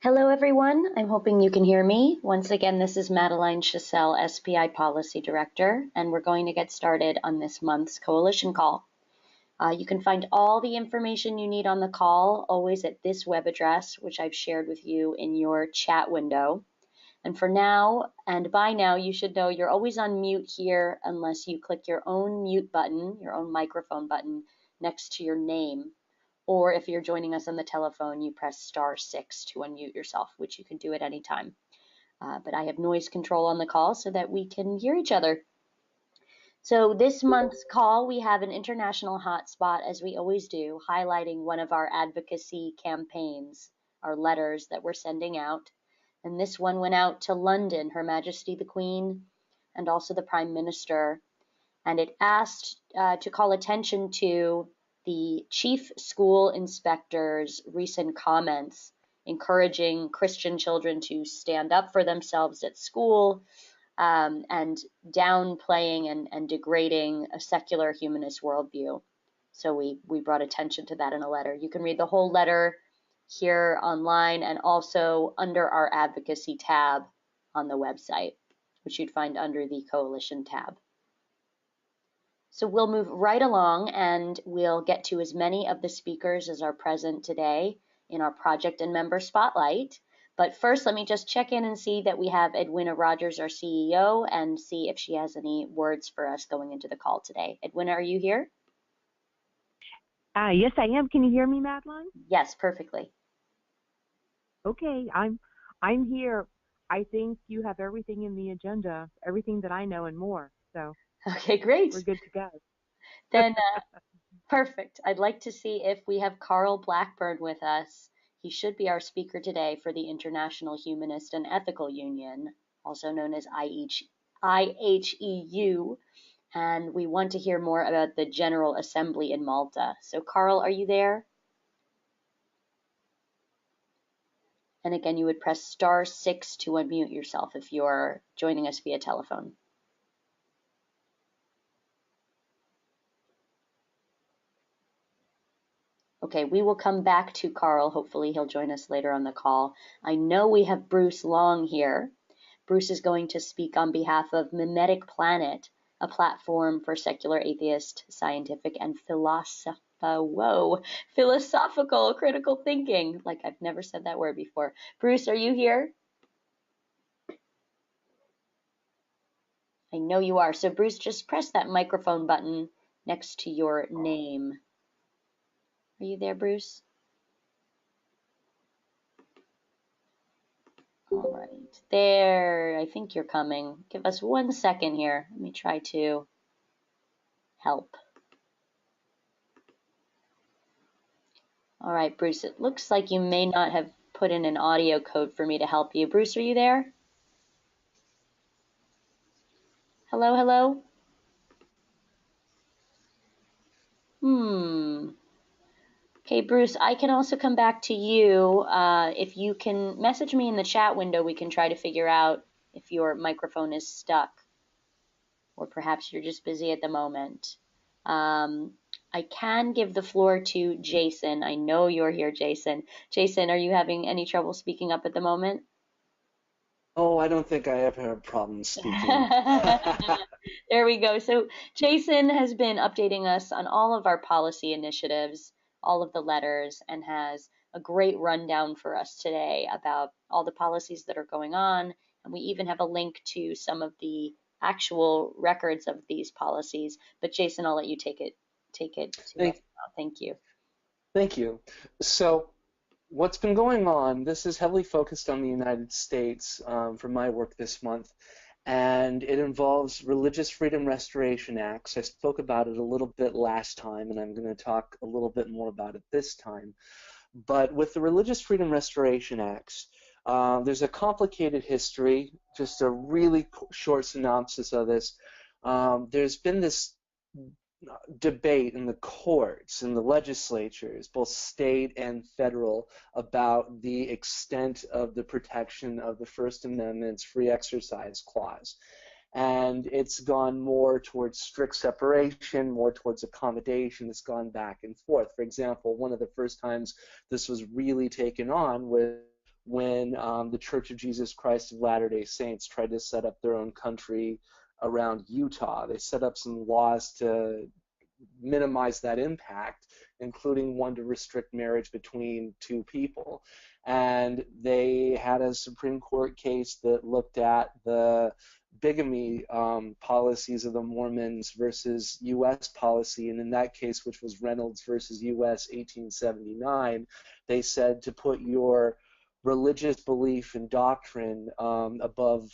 Hello, everyone. I'm hoping you can hear me. Once again, this is Madeline Chassel, SPI Policy Director, and we're going to get started on this month's coalition call. You can find all the information you need on the call always at this web address, which I've shared with you in your chat window. And for now, and by now, you should know you're always on mute here unless you click your own mute button, your own microphone button next to your name. Or if you're joining us on the telephone, you press *6 to unmute yourself, which you can do at any time. But I have noise control on the call so that we can hear each other. So this month's call, we have an international hotspot, as we always do, highlighting one of our advocacy campaigns, our letters that we're sending out. And this one went out to London, Her Majesty the Queen, and also the Prime Minister. And it asked to call attention to the chief school inspector's recent comments encouraging Christian children to stand up for themselves at school and downplaying and degrading a secular humanist worldview. So we brought attention to that in a letter. You can read the whole letter here online and also under our advocacy tab on the website, which you'd find under the coalition tab. So we'll move right along and we'll get to as many of the speakers as are present today in our project and member spotlight. But first, let me just check in and see that we have Edwina Rogers, our CEO, and see if she has any words for us going into the call today. Edwina, are you here? Yes, I am. Can you hear me, Madeline? Yes, perfectly. Okay, I'm here. I think you have everything in the agenda, everything that I know and more. So. Okay, great. We're good to go. Then, perfect. I'd like to see if we have Carl Blackburn with us. He should be our speaker today for the International Humanist and Ethical Union, also known as IHEU. And we want to hear more about the General Assembly in Malta. So, Carl, are you there? And again, you would press *6 to unmute yourself if you're joining us via telephone. Okay, we will come back to Carl. Hopefully he'll join us later on the call. I know we have Bruce Long here. Bruce is going to speak on behalf of Memetic Planet, a platform for secular atheist, scientific, and philosophical critical thinking. Like I've never said that word before. Bruce, are you here? I know you are. So Bruce, just press that microphone button next to your name. Are you there, Bruce? All right, there, I think you're coming. Give us 1 second here. Let me try to help. All right, Bruce, it looks like you may not have put in an audio code for me to help you. Bruce, are you there? Hello, hello? Okay, Bruce, I can also come back to you. If you can message me in the chat window, we can try to figure out if your microphone is stuck, or perhaps you're just busy at the moment. I can give the floor to Jason. I know you're here, Jason. Jason, are you having any trouble speaking up at the moment? Oh, I don't think I ever have problems speaking. There we go. So Jason has been updating us on all of our policy initiatives, all of the letters, and has a great rundown for us today about all the policies that are going on. And we even have a link to some of the actual records of these policies. But Jason, I'll let you take it. Thank you. Thank you. So what's been going on, this is heavily focused on the United States for my work this month, and it involves Religious Freedom Restoration Acts. I spoke about it a little bit last time, and I'm going to talk a little bit more about it this time. But with the Religious Freedom Restoration Acts, there's a complicated history, just a really short synopsis of this. There's been this debate in the courts and the legislatures, both state and federal, about the extent of the protection of the First Amendment's free exercise clause. And it's gone more towards strict separation, more towards accommodation. It's gone back and forth. For example, one of the first times this was really taken on when the Church of Jesus Christ of Latter-day Saints tried to set up their own country around Utah. They set up some laws to minimize that impact, including one to restrict marriage between two people. And they had a Supreme Court case that looked at the bigamy policies of the Mormons versus U.S. policy, and in that case, which was Reynolds versus U.S. 1879, they said to put your religious belief and doctrine above,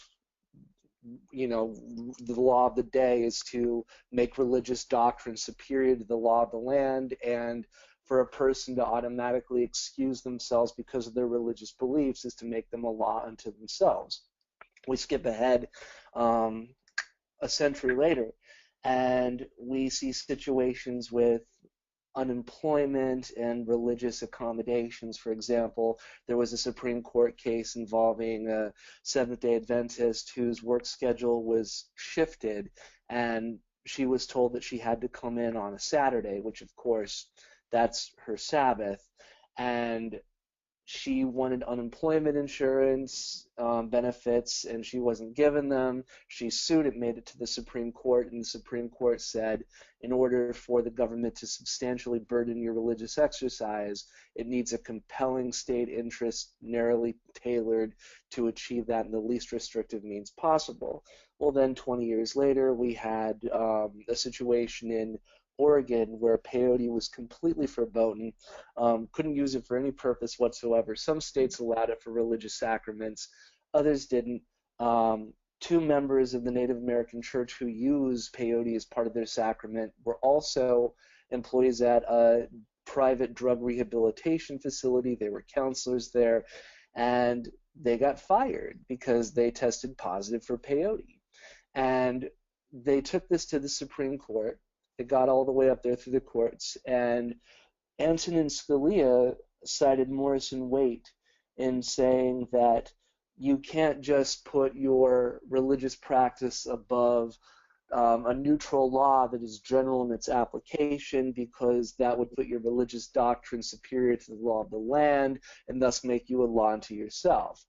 you know, the law of the day is to make religious doctrine superior to the law of the land, and for a person to automatically excuse themselves because of their religious beliefs is to make them a law unto themselves. We skip ahead a century later, and we see situations with unemployment and religious accommodations. For example, there was a Supreme Court case involving a Seventh-day Adventist whose work schedule was shifted, and she was told that she had to come in on a Saturday, which of course that's her Sabbath, and she wanted unemployment insurance benefits, and she wasn't given them. She sued. It made it to the Supreme Court, and the Supreme Court said, in order for the government to substantially burden your religious exercise, it needs a compelling state interest narrowly tailored to achieve that in the least restrictive means possible. Well, then 20 years later, we had a situation in Oregon where peyote was completely verboten, couldn't use it for any purpose whatsoever. Some states allowed it for religious sacraments, others didn't. Two members of the Native American Church who use peyote as part of their sacrament were also employees at a private drug rehabilitation facility. They were counselors there, and they got fired because they tested positive for peyote. And they took this to the Supreme Court. It got all the way up there through the courts, and Antonin Scalia cited Morrison Waite in saying that you can't just put your religious practice above a neutral law that is general in its application, because that would put your religious doctrine superior to the law of the land and thus make you a law unto yourself.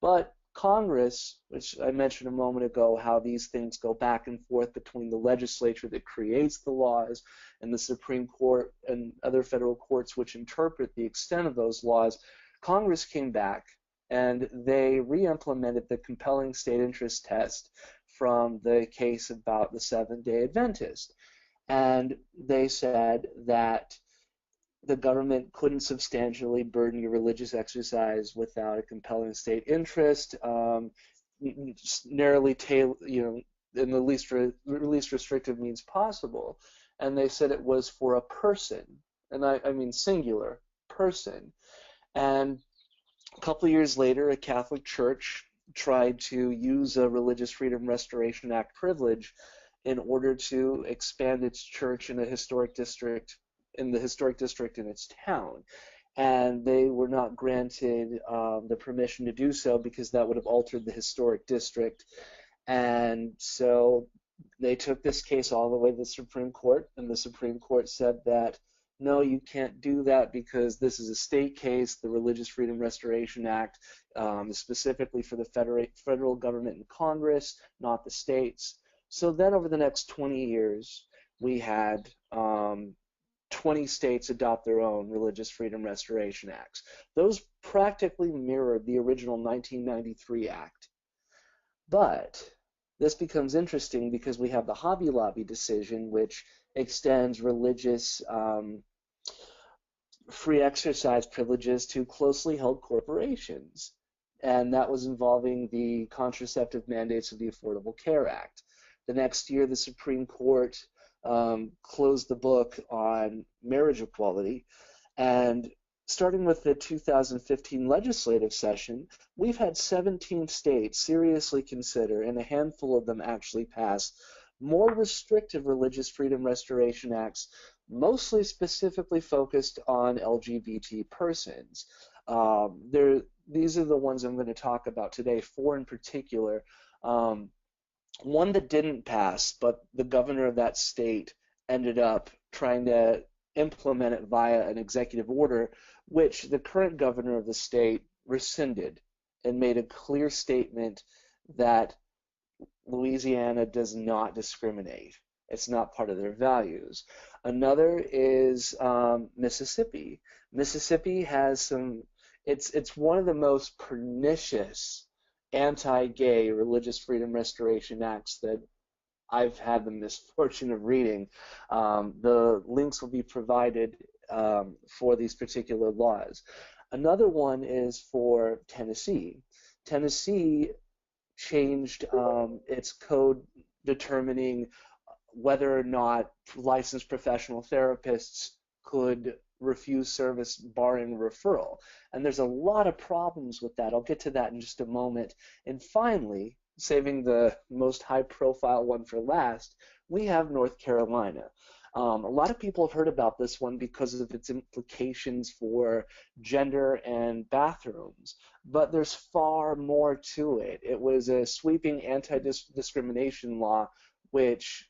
But Congress, which I mentioned a moment ago, how these things go back and forth between the legislature that creates the laws and the Supreme Court and other federal courts which interpret the extent of those laws, Congress came back and they re-implemented the compelling state interest test from the case about the Seventh-day Adventist. And they said that the government couldn't substantially burden your religious exercise without a compelling state interest, narrowly tailored, in the least restrictive means possible. And they said it was for a person, and I mean singular, person. And a couple of years later, a Catholic church tried to use a Religious Freedom Restoration Act privilege in order to expand its church in a historic district, in its town, and they were not granted the permission to do so because that would have altered the historic district. And so they took this case all the way to the Supreme Court, and the Supreme Court said that no, you can't do that because this is a state case. The Religious Freedom Restoration Act is specifically for the federal government and Congress, not the states. So then over the next 20 years, we had 20 states adopt their own Religious Freedom Restoration Acts. Those practically mirrored the original 1993 Act. But this becomes interesting because we have the Hobby Lobby decision, which extends religious free exercise privileges to closely held corporations. And that was involving the contraceptive mandates of the Affordable Care Act. The next year, the Supreme Court closed the book on marriage equality, and starting with the 2015 legislative session, we've had 17 states seriously consider, and a handful of them actually pass, more restrictive religious freedom restoration acts, mostly specifically focused on LGBT persons. These are the ones I'm going to talk about today, four in particular. One that didn't pass, but the governor of that state ended up trying to implement it via an executive order, which the current governor of the state rescinded and made a clear statement that Louisiana does not discriminate. It's not part of their values. Another is Mississippi. Mississippi has it's one of the most pernicious anti-gay religious freedom restoration acts that I've had the misfortune of reading. The links will be provided for these particular laws. Another one is for Tennessee. Tennessee changed its code determining whether or not licensed professional therapists could refuse service barring referral. And there's a lot of problems with that. I'll get to that in just a moment. And finally, saving the most high-profile one for last, we have North Carolina. A lot of people have heard about this one because of its implications for gender and bathrooms, but there's far more to it. It was a sweeping anti-discrimination law which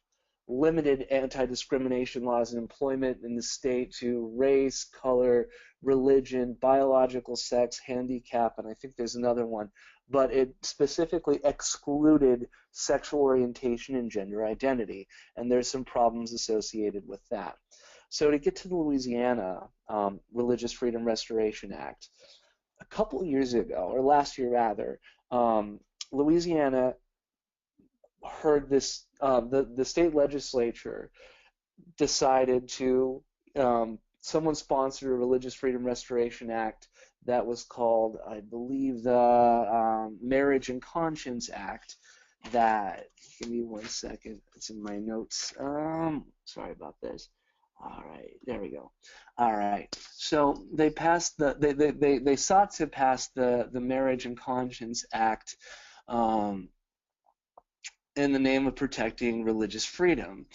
limited anti-discrimination laws in employment in the state to race, color, religion, biological sex, handicap, and I think there's another one, but it specifically excluded sexual orientation and gender identity, and there's some problems associated with that. So to get to the Louisiana Religious Freedom Restoration Act, a couple years ago, or last year rather, Louisiana heard this, the state legislature decided to, someone sponsored a Religious Freedom Restoration Act that was called, I believe, the Marriage and Conscience Act. That, give me one second, it's in my notes. Sorry about this. All right, there we go. All right, so they passed they sought to pass the Marriage and Conscience Act in the name of protecting religious freedom,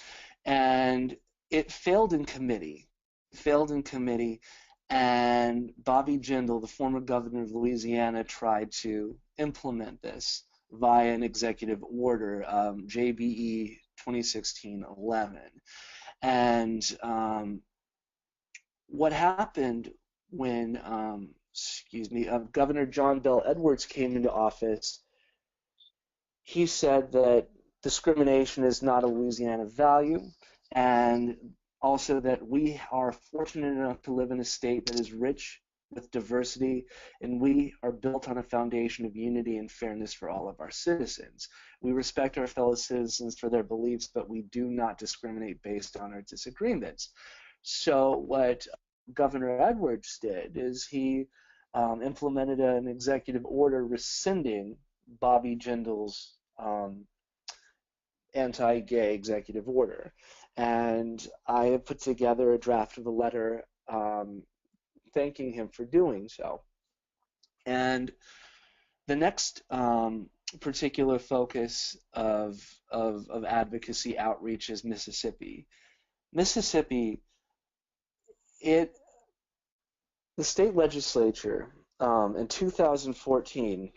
and it failed in committee. And Bobby Jindal, the former governor of Louisiana, tried to implement this via an executive order, JBE 2016-11. And what happened when, Governor John Bell Edwards came into office, he said that discrimination is not a Louisiana value, and also that we are fortunate enough to live in a state that is rich with diversity, and we are built on a foundation of unity and fairness for all of our citizens. We respect our fellow citizens for their beliefs, but we do not discriminate based on our disagreements. So what Governor Edwards did is he implemented an executive order rescinding Bobby Jindal's anti-gay executive order. And I have put together a draft of a letter thanking him for doing so. And the next particular focus of advocacy outreach is Mississippi. Mississippi, the state legislature in 2014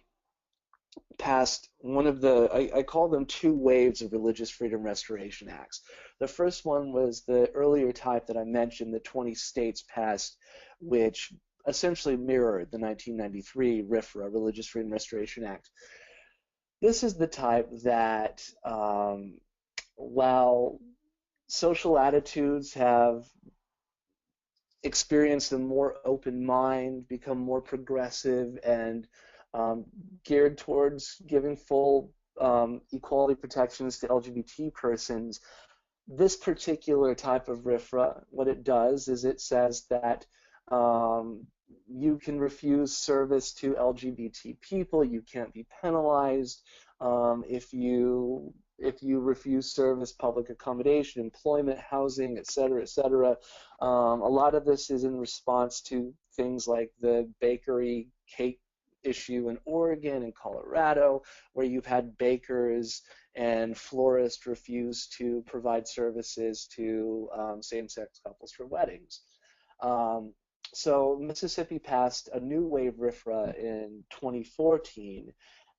passed one of the, I call them two waves of Religious Freedom Restoration Acts. The first one was the earlier type that I mentioned, the 20 states passed, which essentially mirrored the 1993 RFRA, Religious Freedom Restoration Act. This is the type that, while social attitudes have experienced a more open mind, become more progressive, and geared towards giving full equality protections to LGBT persons, this particular type of RFRA, what it does is it says that you can refuse service to LGBT people. You can't be penalized if you refuse service, public accommodation, employment, housing, et cetera, et cetera. A lot of this is in response to things like the bakery cake issue in Oregon and Colorado, where you've had bakers and florists refuse to provide services to same-sex couples for weddings. So Mississippi passed a new wave RFRA in 2014,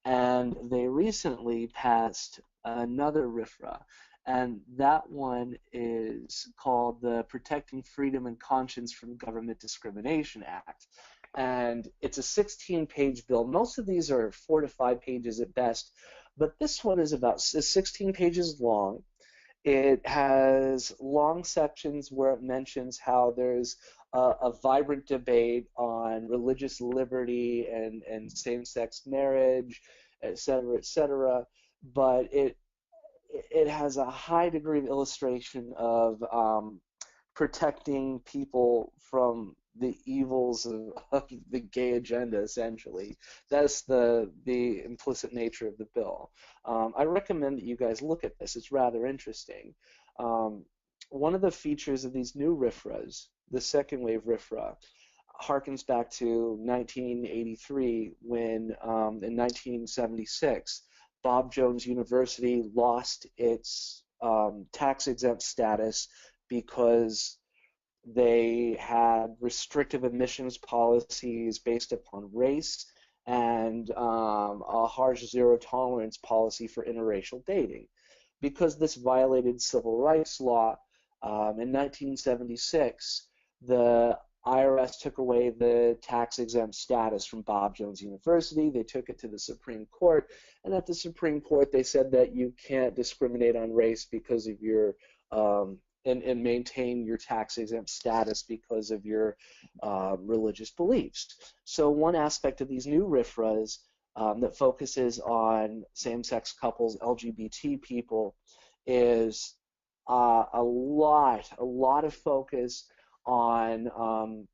and they recently passed another RFRA, and that one is called the Protecting Freedom and Conscience from Government Discrimination Act. And it's a 16-page bill. Most of these are 4 to 5 pages at best, but this one is about 16 pages long. It has long sections where it mentions how there's a vibrant debate on religious liberty and same-sex marriage, et cetera, but it has a high degree of illustration of protecting people from the evils of the gay agenda, essentially. That's the implicit nature of the bill. I recommend that you guys look at this. It's rather interesting. One of the features of these new RFRAs, the second wave RFRA, harkens back to 1983 when, in 1976, Bob Jones University lost its tax-exempt status because they had restrictive admissions policies based upon race and a harsh zero-tolerance policy for interracial dating. Because this violated civil rights law, in 1976, the IRS took away the tax-exempt status from Bob Jones University. They took it to the Supreme Court, and at the Supreme Court, they said that you can't discriminate on race because of your and maintain your tax-exempt status because of your religious beliefs. So one aspect of these new RFRAs that focuses on same-sex couples, LGBT people, is a lot of focus on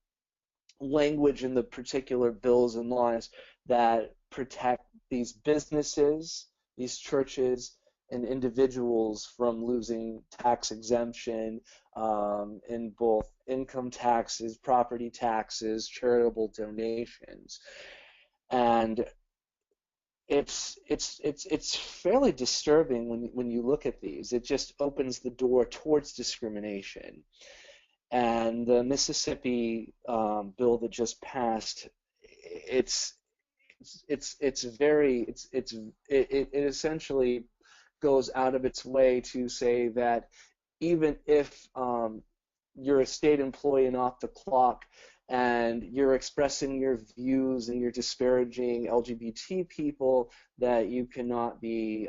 language in the particular bills and laws that protect these businesses, these churches, and individuals from losing tax exemption in both income taxes, property taxes, charitable donations. And it's fairly disturbing when you look at these. It just opens the door towards discrimination. And the Mississippi bill that just passed, it essentially goes out of its way to say that even if you're a state employee and off the clock and you're expressing your views and you're disparaging LGBT people, that you cannot be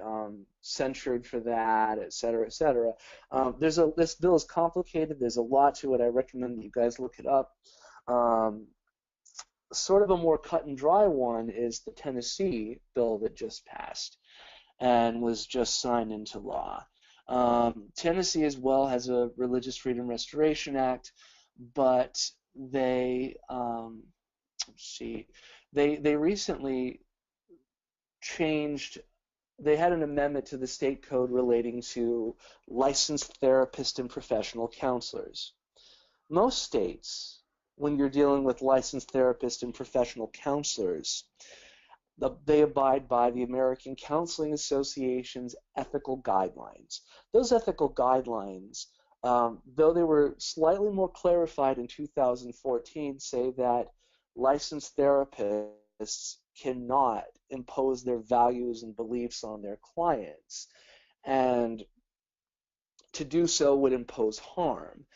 censured for that, et cetera, et cetera. This bill is complicated. There's a lot to it. I recommend that you guys look it up. Sort of a more cut and dry one is the Tennessee bill that just passed and was just signed into law. Tennessee as well has a Religious Freedom Restoration Act, but they they recently changed. They had an amendment to the state code relating to licensed therapists and professional counselors. Most states, when you're dealing with licensed therapists and professional counselors, they abide by the American Counseling Association's ethical guidelines. Those ethical guidelines, though they were slightly more clarified in 2014, say that licensed therapists cannot impose their values and beliefs on their clients, and to do so would impose harm.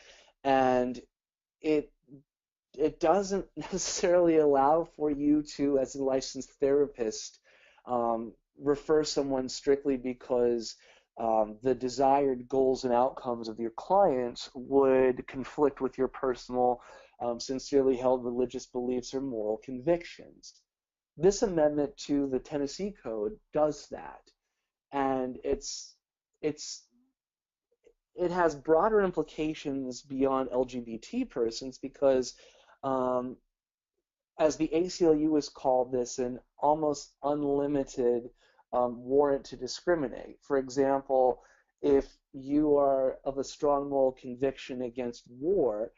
And it doesn't necessarily allow for you to, as a licensed therapist, refer someone strictly because the desired goals and outcomes of your clients would conflict with your personal, sincerely held religious beliefs or moral convictions. This amendment to the Tennessee Code does that, and it has broader implications beyond LGBT persons because, as the ACLU has called this, an almost unlimited warrant to discriminate. For example, if you are of a strong moral conviction against war,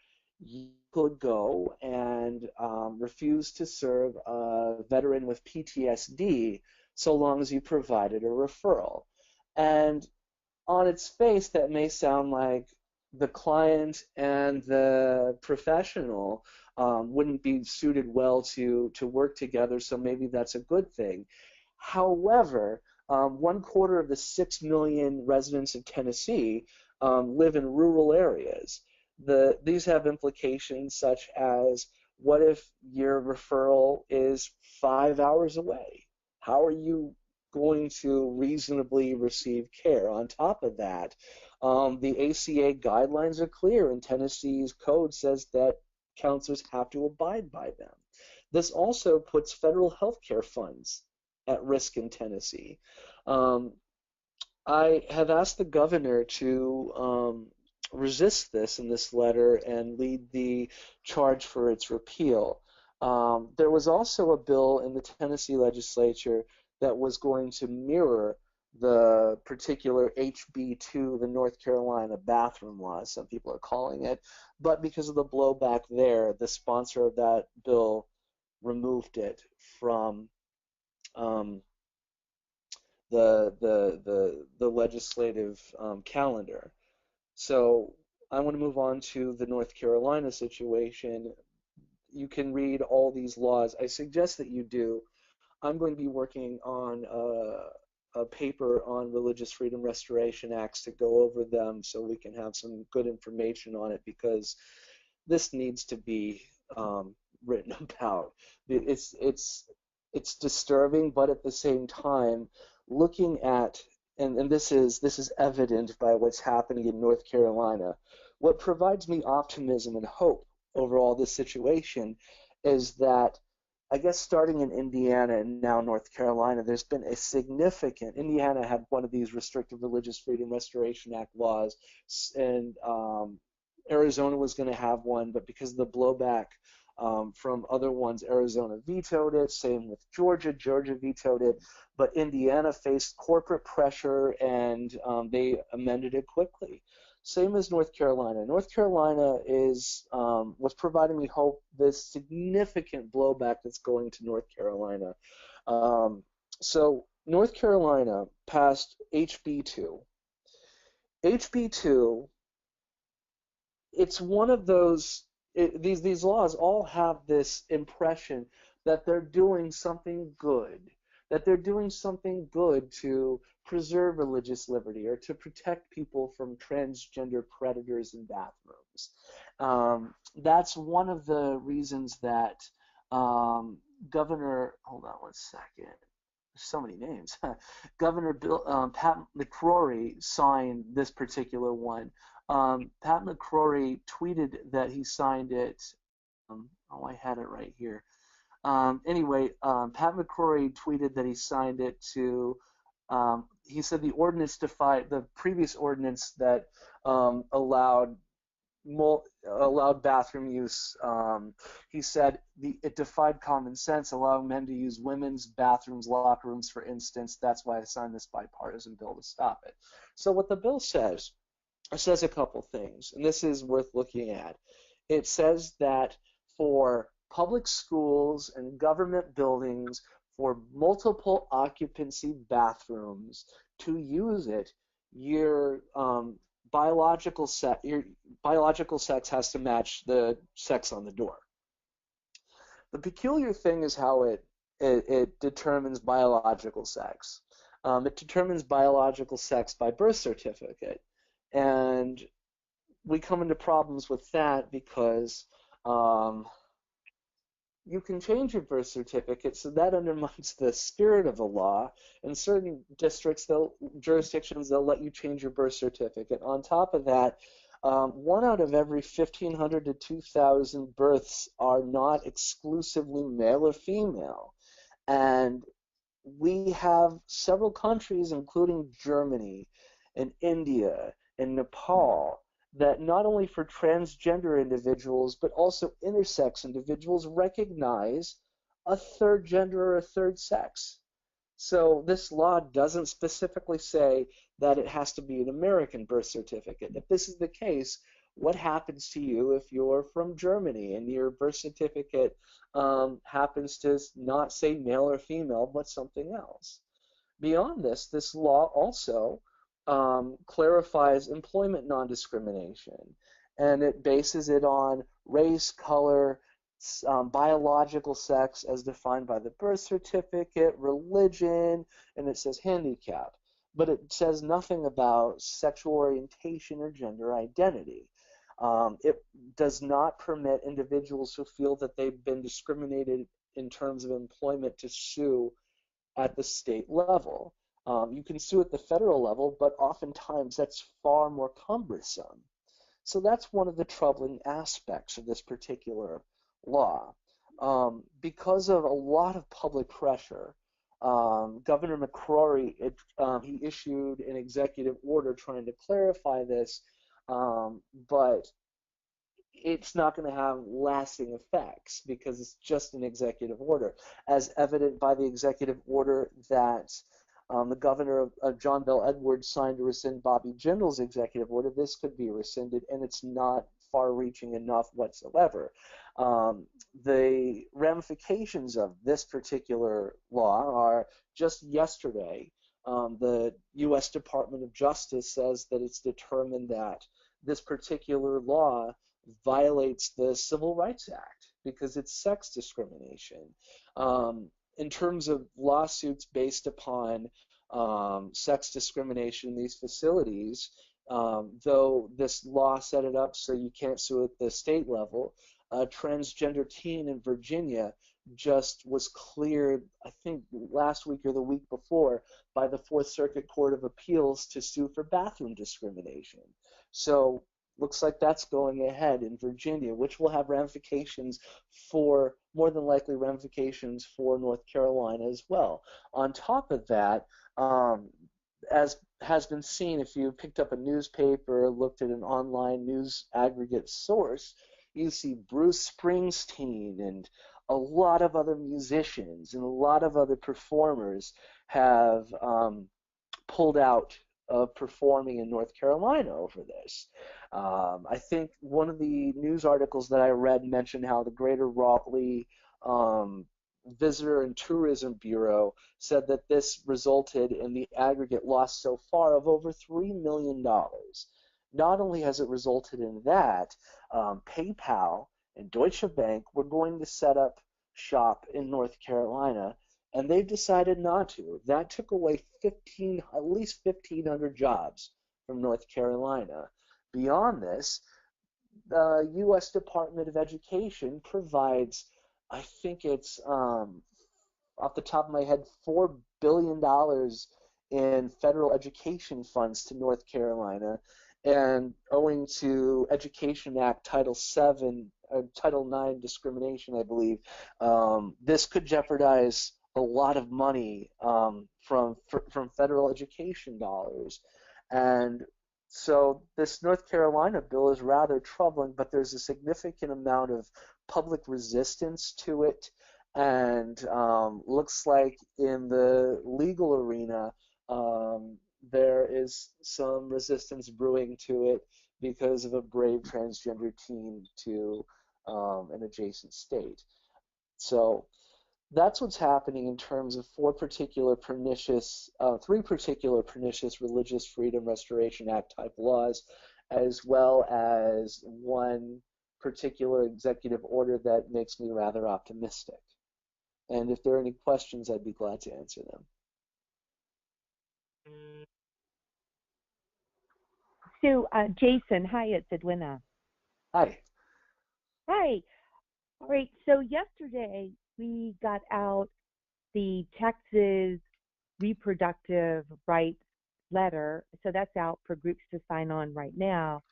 you could go and refuse to serve a veteran with PTSD so long as you provided a referral. And on its face, that may sound like the client and the professional wouldn't be suited well to work together, so maybe that's a good thing. However, 1/4 of the 6 million residents of Tennessee live in rural areas. These have implications such as What if your referral is 5 hours away? How are you going to reasonably receive care? On top of that, the ACA guidelines are clear, and Tennessee's code says that counselors have to abide by them. This also puts federal health care funds at risk in Tennessee. I have asked the governor to resist this in this letter and lead the charge for its repeal. There was also a bill in the Tennessee legislature that was going to mirror the particular HB2, the North Carolina bathroom law, as some people are calling it, but because of the blowback there, the sponsor of that bill removed it from the legislative calendar. So I want to move on to the North Carolina situation. You can read all these laws. I suggest that you do. I'm going to be working on a paper on Religious Freedom Restoration Acts to go over them so we can have some good information on it, because this needs to be written about. It's disturbing, but at the same time, looking at, and this is evident by what's happening in North Carolina, what provides me optimism and hope over all this situation is that, I guess starting in Indiana and now North Carolina, there's been a significant, Indiana had one of these restrictive Religious Freedom Restoration Act laws, and Arizona was going to have one, but because of the blowback from other ones, Arizona vetoed it. Same with Georgia. Georgia vetoed it, but Indiana faced corporate pressure, and they amended it quickly. Same as North Carolina. North Carolina is what's providing me hope. This significant blowback that's going to North Carolina. So North Carolina passed HB2. HB2. It's one of those. These laws all have this impression that they're doing something good, that they're doing something good to preserve religious liberty or to protect people from transgender predators in bathrooms. That's one of the reasons that Governor, hold on one second, so many names. Governor Pat McCrory signed this particular one. Pat McCrory tweeted that he signed it. I had it right here. Anyway, Pat McCrory tweeted that he signed it to. He said the ordinance defied the previous ordinance that allowed bathroom use. He said it defied common sense, allowing men to use women's bathrooms, locker rooms, for instance. That's why I signed this bipartisan bill to stop it. So what the bill says, it says a couple things, and this is worth looking at. It says that for public schools and government buildings, for multiple occupancy bathrooms, to use it, your biological sex has to match the sex on the door. The peculiar thing is how it determines biological sex. It determines biological sex by birth certificate. And we come into problems with that because you can change your birth certificate, so that undermines the spirit of the law. In certain jurisdictions, they'll let you change your birth certificate. On top of that, 1 out of every 1,500 to 2,000 births are not exclusively male or female. And we have several countries, including Germany and India and Nepal, that not only for transgender individuals but also intersex individuals recognize a third gender or a third sex. So this law doesn't specifically say that it has to be an American birth certificate. If this is the case, what happens to you if you're from Germany and your birth certificate happens to not say male or female but something else? Beyond this, this law also clarifies employment non-discrimination, and it bases it on race, color, biological sex as defined by the birth certificate, religion, and it says handicap. But it says nothing about sexual orientation or gender identity. It does not permit individuals who feel that they've been discriminated in terms of employment to sue at the state level. You can sue at the federal level, but oftentimes that's far more cumbersome. So that's one of the troubling aspects of this particular law. Because of a lot of public pressure, Governor McCrory, he issued an executive order trying to clarify this, but it's not going to have lasting effects because it's just an executive order, as evident by the executive order that the governor of John Bel Edwards signed to rescind Bobby Jindal's executive order. This could be rescinded, and it's not far-reaching enough whatsoever. The ramifications of this particular law are just yesterday, the U.S. Department of Justice says that it's determined that this particular law violates the Civil Rights Act because it's sex discrimination. In terms of lawsuits based upon sex discrimination in these facilities, though this law set it up so you can't sue at the state level, a transgender teen in Virginia just was cleared, I think last week or the week before, by the Fourth Circuit Court of Appeals to sue for bathroom discrimination. So looks like that's going ahead in Virginia, which will have ramifications for, more than likely ramifications for North Carolina as well. On top of that, as has been seen, if you picked up a newspaper, looked at an online news aggregate source, you see Bruce Springsteen and a lot of other musicians and a lot of other performers have pulled out of performing in North Carolina over this. I think one of the news articles that I read mentioned how the Greater Raleigh Visitor and Tourism Bureau said that this resulted in the aggregate loss so far of over $3 million. Not only has it resulted in that, PayPal and Deutsche Bank were going to set up shop in North Carolina, and they've decided not to. That took away at least 1,500 jobs from North Carolina. Beyond this, the U.S. Department of Education provides, I think it's off the top of my head, $4 billion in federal education funds to North Carolina, and owing to Education Act Title VII, Title IX discrimination, I believe, this could jeopardize a lot of money from federal education dollars. And so this North Carolina bill is rather troubling, but there's a significant amount of public resistance to it, and looks like in the legal arena there is some resistance brewing to it because of a brave transgender teen to an adjacent state. So that's what's happening in terms of three particular pernicious Religious Freedom Restoration Act type laws, as well as one particular executive order that makes me rather optimistic. And if there are any questions, I'd be glad to answer them. So, Jason, hi, it's Edwina. Hi. Hi. All right, so yesterday we got out the Texas reproductive rights letter. So that's out for groups to sign on right now.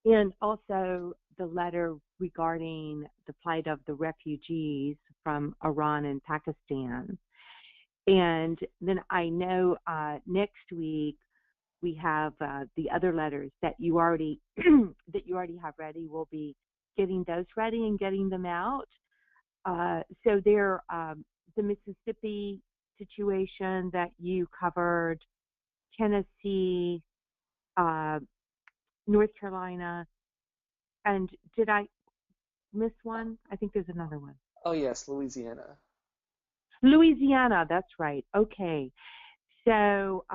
And also the letter regarding the plight of the refugees from Iran and Pakistan. And then I know next week we have the other letters that you already have ready. We'll be getting those ready and getting them out. So they're the Mississippi situation that you covered, Tennessee, North Carolina, and did I miss one? I think there's another one. Oh yes, Louisiana. Louisiana, that's right. Okay, so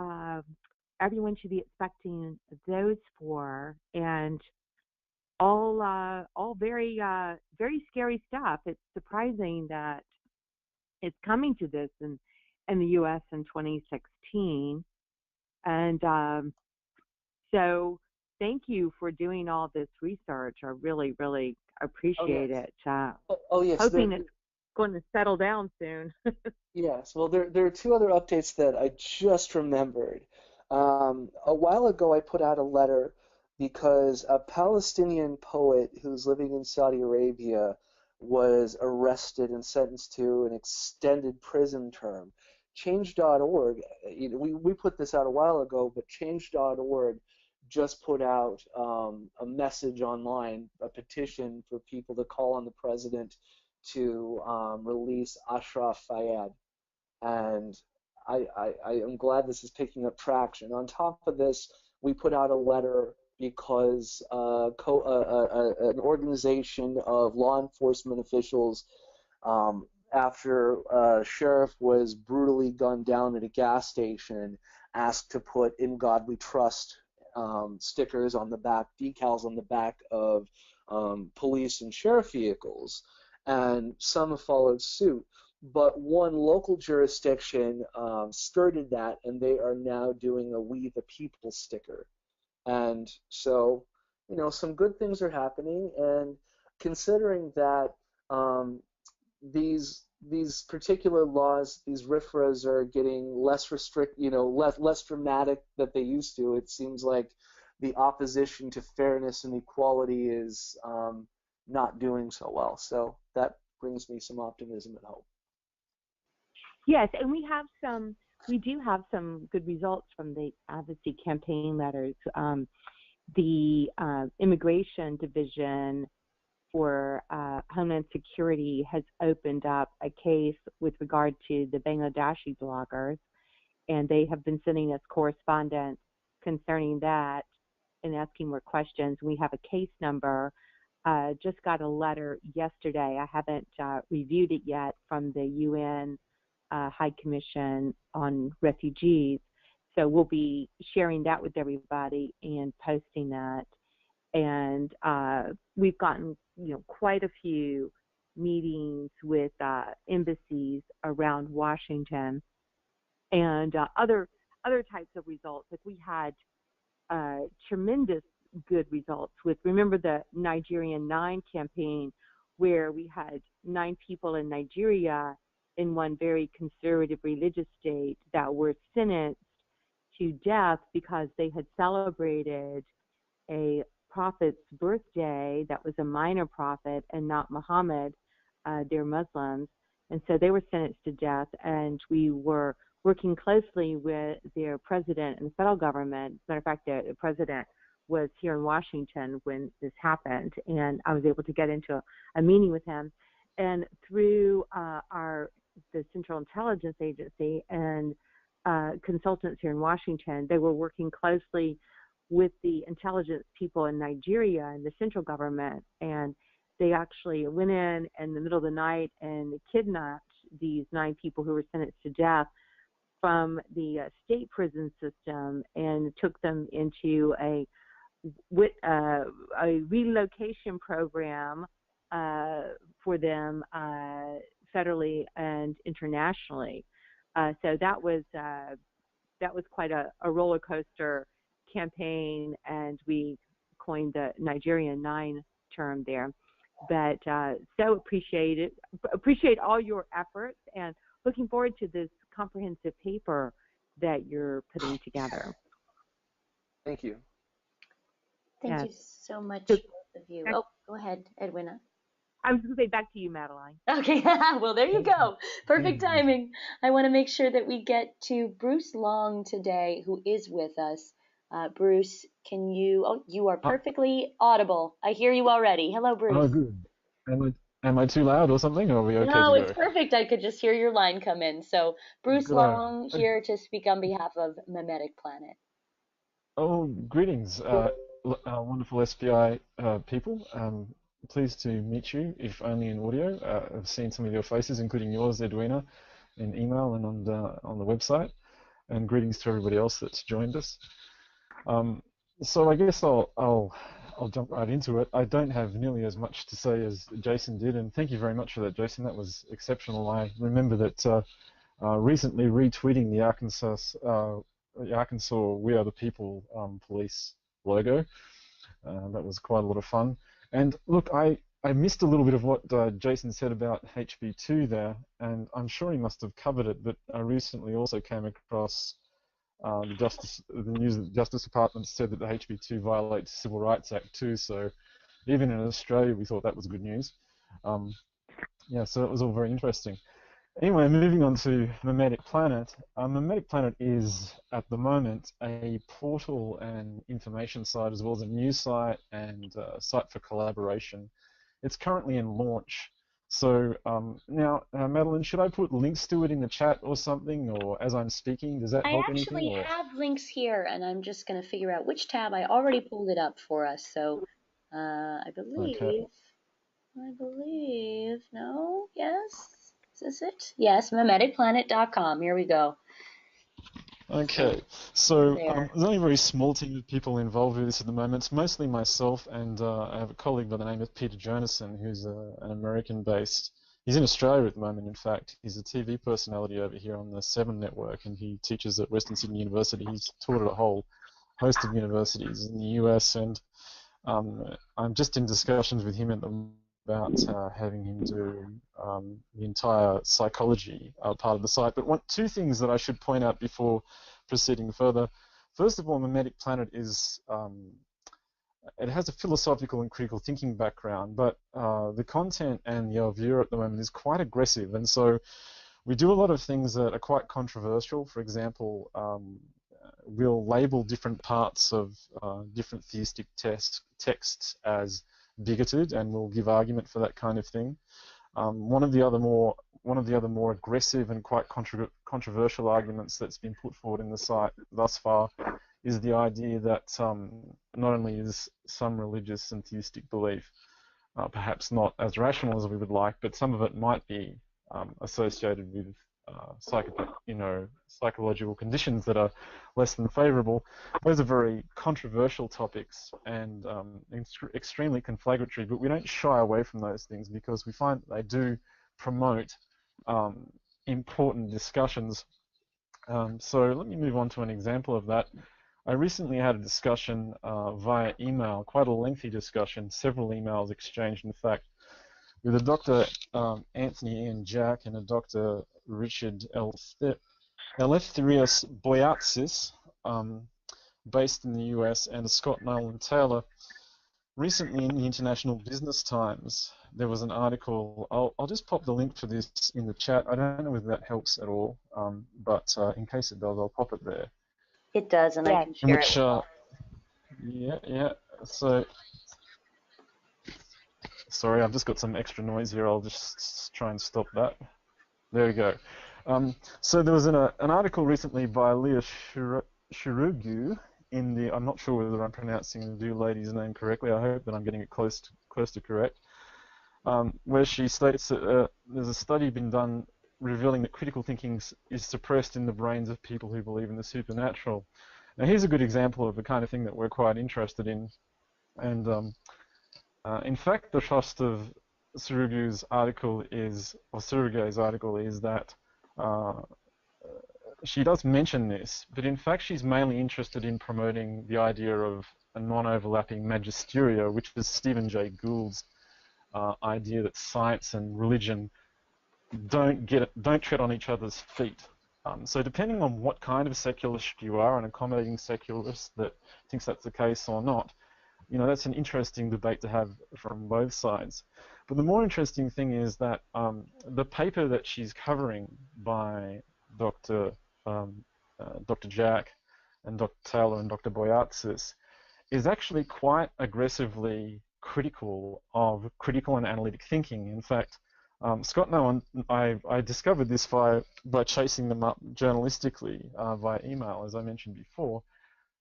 everyone should be expecting those four, and all very very scary stuff. It's surprising that it's coming to this in the U.S. in 2016, and so thank you for doing all this research. I really, really appreciate it. Yes. Hoping it's going to settle down soon. Yes. Well, there are two other updates that I just remembered. A while ago, I put out a letter because a Palestinian poet who's living in Saudi Arabia was arrested and sentenced to an extended prison term. Change.org, we put this out a while ago, but Change.org just put out a message online, a petition for people to call on the president to release Ashraf Fayyad. And I am glad this is picking up traction. On top of this, we put out a letter because an organization of law enforcement officials, after a sheriff was brutally gunned down at a gas station, asked to put "In God We Trust" stickers on the back, decals on the back of police and sheriff vehicles, and some have followed suit. But one local jurisdiction skirted that, and they are now doing a "We the People" sticker. And so, some good things are happening. And considering that these particular laws, these RFRAs, are getting less less dramatic than they used to, it seems like the opposition to fairness and equality is not doing so well. So that brings me some optimism and hope. Yes, and we do have some good results from the advocacy campaign letters. The Immigration Division for Homeland Security has opened up a case with regard to the Bangladeshi bloggers, and they have been sending us correspondence concerning that and asking more questions. We have a case number. Just got a letter yesterday. I haven't reviewed it yet, from the UN High Commission on Refugees. So we'll be sharing that with everybody and posting that. And we've gotten quite a few meetings with embassies around Washington, and other types of results. Like, we had tremendous good results with, remember, the Nigerian 9 campaign, where we had 9 people in Nigeria in one very conservative religious state that were sentenced to death because they had celebrated a prophet's birthday that was a minor prophet and not Muhammad. They're Muslims, and so they were sentenced to death. And we were working closely with their president and the federal government. As a matter of fact, the president was here in Washington when this happened, and I was able to get into a meeting with him. And through the Central Intelligence Agency and consultants here in Washington, they were working closely with the intelligence people in Nigeria and the central government, and they actually went in the middle of the night and kidnapped these 9 people who were sentenced to death from the state prison system and took them into a relocation program for them federally and internationally. So that was quite a roller coaster campaign, and we coined the Nigerian 9 term there. But so appreciate all your efforts, and looking forward to this comprehensive paper that you're putting together. Thank you. Thank you so much, both of you. Oh, go ahead, Edwina. I was going to say back to you, Madeline. Okay, well, there you go. Perfect timing. I want to make sure that we get to Bruce Long today, who is with us. Bruce, can you? Oh, you are perfectly audible. I hear you already. Hello, Bruce. Oh, good. Am I too loud or something? Or are we okay No, to it's go? perfect. I could just hear your line come in. So, Bruce Good. Long here to speak on behalf of Memetic Planet. Oh, greetings, wonderful SPI people. Pleased to meet you, if only in audio. I've seen some of your faces, including yours, Edwina, in email and on the website. And greetings to everybody else that's joined us. So I guess I'll jump right into it. I don't have nearly as much to say as Jason did, and thank you very much for that, Jason. That was exceptional. I remember that recently retweeting the Arkansas We Are the People police logo. That was quite a lot of fun. And look, I missed a little bit of what Jason said about HB2 there, and I'm sure he must have covered it, but I recently also came across the news that the Justice Department said that the HB2 violates the Civil Rights Act too, so even in Australia we thought that was good news. Yeah, so it was all very interesting. Anyway, moving on to Memetic Planet. Memetic Planet is, at the moment, a portal and information site as well as a news site and a site for collaboration. It's currently in launch. So now, Madeline, should I put links to it in the chat or something, or as I'm speaking? Does that help anything? I actually have links here, and I'm just going to figure out which tab. I already pulled it up for us, so I believe... Okay. No? Yes? Is this it? Yes, memeticplanet.com. Here we go. Okay, so there's only a very small team of people involved with this at the moment. It's mostly myself, and I have a colleague by the name of Peter Jonason, who's an American-based... He's in Australia at the moment, in fact. He's a TV personality over here on the 7 network, and he teaches at Western Sydney University. He's taught at a whole host of universities in the US, and I'm just in discussions with him at the about having him do the entire psychology part of the site. But two things that I should point out before proceeding further. First of all, Memetic Planet is, it has a philosophical and critical thinking background, but the content and the view at the moment is quite aggressive, and so we do a lot of things that are quite controversial. For example, we'll label different parts of different theistic texts as bigoted, and we'll give argument for that kind of thing. One of the other more aggressive and quite controversial arguments that's been put forward in the site thus far is the idea that not only is some religious and theistic belief perhaps not as rational as we would like, but some of it might be associated with psychological conditions that are less than favourable. Those are very controversial topics and extremely conflagratory, but we don't shy away from those things because we find that they do promote important discussions. So let me move on to an example of that. I recently had a discussion via email, quite a lengthy discussion, several emails exchanged in fact, with a Dr. Anthony Ian Jack and a Dr. Richard Eleftherios Boyatsis, based in the US, and a Scott Nolan Taylor. Recently in the International Business Times, there was an article. I'll just pop the link for this in the chat. I don't know whether that helps at all, but in case it does, I'll pop it there. It does, and I can share it. Yeah. So, sorry, I've just got some extra noise here. I'll just try and stop that. There we go. So there was an article recently by Leah Shirugu in the, I'm not sure whether I'm pronouncing the lady's name correctly. I hope that I'm getting it close to correct, where she states that there's a study been done revealing that critical thinking is suppressed in the brains of people who believe in the supernatural. Now here's a good example of the kind of thing that we're quite interested in. And in fact, the thrust of Surugay's article is that she does mention this, but in fact she's mainly interested in promoting the idea of a non-overlapping magisteria, which is Stephen Jay Gould's idea that science and religion don't tread on each other's feet. So depending on what kind of secularist you are, an accommodating secularist that thinks that's the case or not, you know, that's an interesting debate to have from both sides. But the more interesting thing is that the paper that she's covering by Dr. Jack and Dr. Taylor and Dr. Boyatsis is actually quite aggressively critical of critical and analytic thinking. In fact, Scott Nolan, I discovered this by chasing them up journalistically via email, as I mentioned before.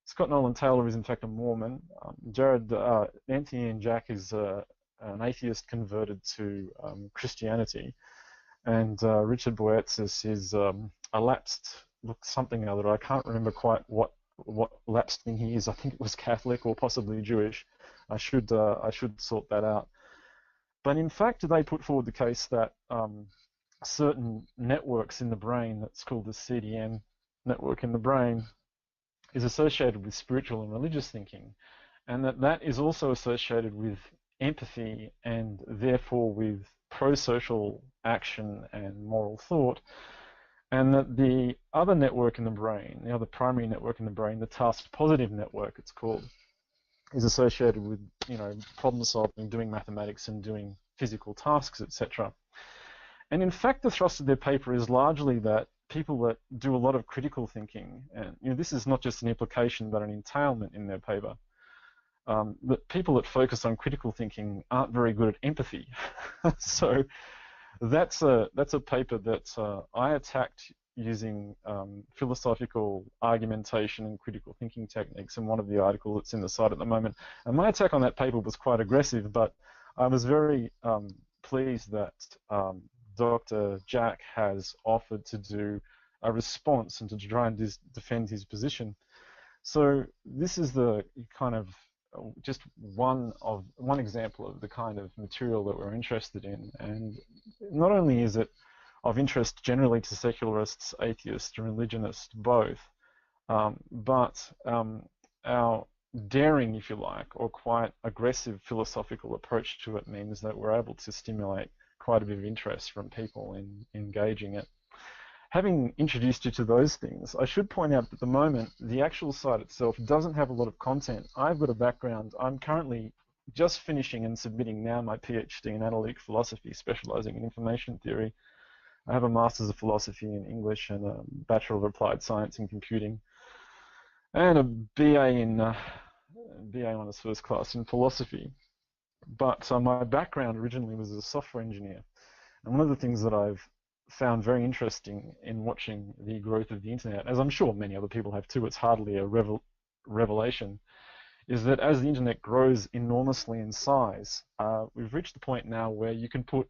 Scott Nolan Taylor is in fact a Mormon. Anthony and Jack is an atheist converted to Christianity, and Richard Boyatsis is a lapsed something or other. I can't remember quite what lapsed thing he is. I think it was Catholic or possibly Jewish. I should sort that out. But in fact, they put forward the case that certain networks in the brain, that's called the CDN network in the brain, is associated with spiritual and religious thinking, and that is also associated with empathy and therefore with pro-social action and moral thought, and that the other network in the brain, the other primary network in the brain, the task positive network it's called, is associated with, problem solving, doing mathematics and doing physical tasks, etc. And in fact, the thrust of their paper is largely that people that do a lot of critical thinking, and this is not just an implication but an entailment in their paper, that people that focus on critical thinking aren't very good at empathy. So that's a paper that I attacked using philosophical argumentation and critical thinking techniques in one of the articles that's in the site at the moment. And my attack on that paper was quite aggressive, but I was very pleased that Dr. Jack has offered to do a response and to try and defend his position. So this is the kind of just one example of the kind of material that we're interested in. And not only is it of interest generally to secularists, atheists, and religionists both, but our daring, if you like, or quite aggressive philosophical approach to it means that we're able to stimulate quite a bit of interest from people in engaging it. Having introduced you to those things, I should point out that at the moment, the actual site itself doesn't have a lot of content. I've got a background. I'm currently just finishing and submitting now my PhD in analytic philosophy, specializing in information theory. I have a Master's of Philosophy in English and a Bachelor of Applied Science in Computing, and a BA in BA Honours First Class in Philosophy. But my background originally was as a software engineer, and one of the things that I've found very interesting in watching the growth of the internet, as I'm sure many other people have too, it's hardly a revelation, is that as the internet grows enormously in size, we've reached the point now where you can put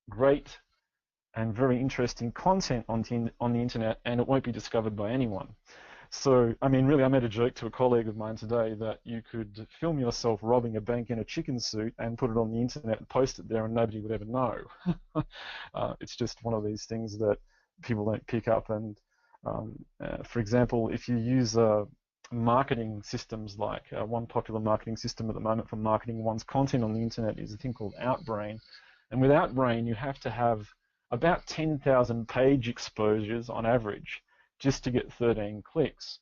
great and very interesting content on the internet and it won't be discovered by anyone. So, I mean, really, I made a joke to a colleague of mine today that you could film yourself robbing a bank in a chicken suit and put it on the internet and post it there and nobody would ever know. It's just one of these things that people don't pick up. And for example, if you use marketing systems like one popular marketing system at the moment for marketing one's content on the internet is a thing called Outbrain. And with Outbrain, you have to have about 10,000 page exposures on average just to get 13 clicks.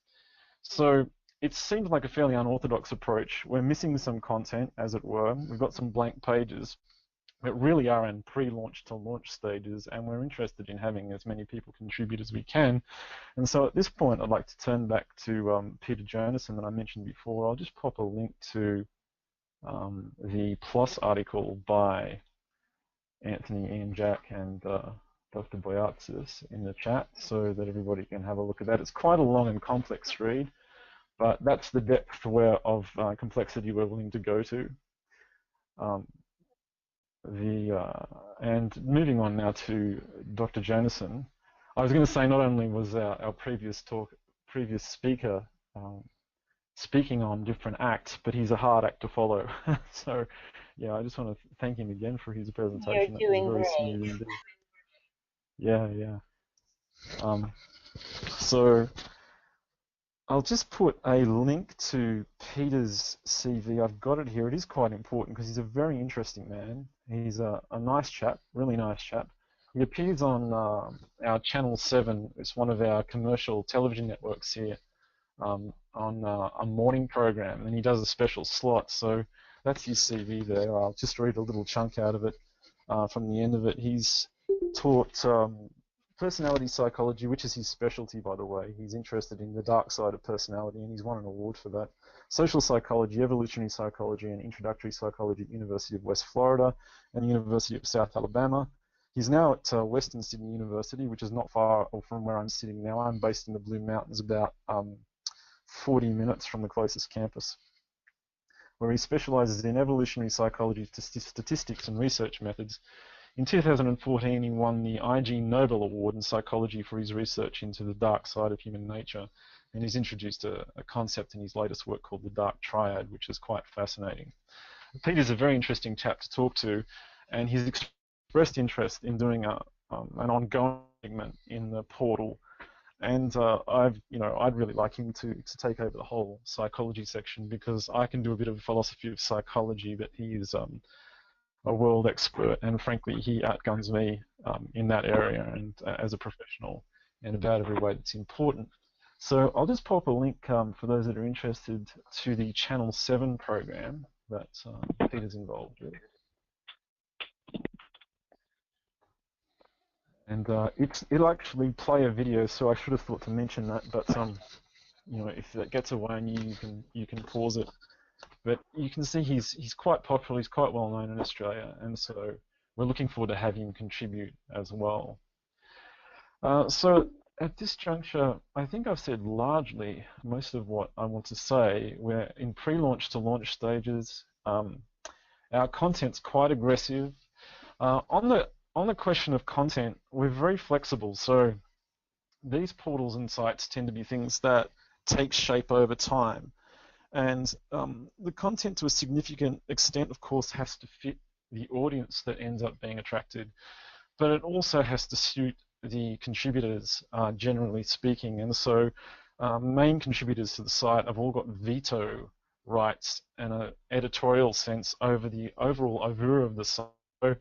So it seems like a fairly unorthodox approach. We're missing some content, as it were. We've got some blank pages that really are in pre-launch to launch stages, and we're interested in having as many people contribute as we can. And so at this point, I'd like to turn back to Peter Jonassen that I mentioned before. I'll just pop a link to the PLOS article by Anthony, Ian, Jack, and Dr. Boyatzis in the chat so that everybody can have a look at that. It's quite a long and complex read, but that's the depth of complexity we're willing to go to. And moving on now to Dr. Jonassen, I was going to say not only was our previous speaker speaking on different acts, but he's a hard act to follow. So, yeah, I just want to thank him again for his presentation. You're doing very great. smooth indeed. Yeah. So I'll just put a link to Peter's CV. I've got it here. It is quite important because he's a very interesting man. He's a nice chap, really nice chap. He appears on our Channel 7. It's one of our commercial television networks here on a morning program, and he does a special slot. So that's his CV there. I'll just read a little chunk out of it from the end of it. He's taught personality psychology, which is his specialty, by the way. He's interested in the dark side of personality, and he's won an award for that. Social psychology, evolutionary psychology, and introductory psychology at the University of West Florida and the University of South Alabama. He's now at Western Sydney University, which is not far from where I'm sitting now. I'm based in the Blue Mountains, about 40 minutes from the closest campus, where he specializes in evolutionary psychology, statistics, and research methods. In 2014, he won the IG Nobel Award in psychology for his research into the dark side of human nature, and he's introduced a concept in his latest work called the dark triad, which is quite fascinating. Peter's a very interesting chap to talk to, and he's expressed interest in doing an ongoing segment in the portal And I'd really like him to take over the whole psychology section, because I can do a bit of philosophy of psychology, but he is a world expert, and frankly, he outguns me in that area and as a professional in about every way that's important. So I'll just pop a link for those that are interested to the Channel 7 program that Peter's involved with. And it'll actually play a video, so I should have thought to mention that, but if that gets away on you can pause it. But you can see he's quite popular, he's quite well known in Australia, and so we're looking forward to having him contribute as well. So at this juncture, I think I've said largely most of what I want to say. We're in pre-launch to launch stages. Our content's quite aggressive. On the question of content, we're very flexible. So these portals and sites tend to be things that take shape over time. And the content, to a significant extent, of course, has to fit the audience that ends up being attracted. But it also has to suit the contributors, generally speaking. And so main contributors to the site have all got veto rights and an editorial sense over the overall oeuvre of the site. So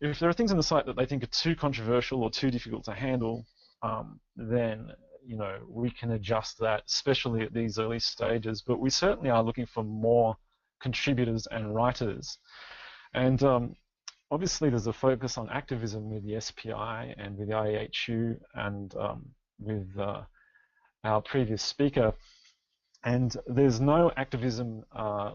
if there are things in the site that they think are too controversial or too difficult to handle, then we can adjust that, especially at these early stages. But we certainly are looking for more contributors and writers. And obviously there's a focus on activism with the SPI and with the IHEU and with our previous speaker. And there's no activism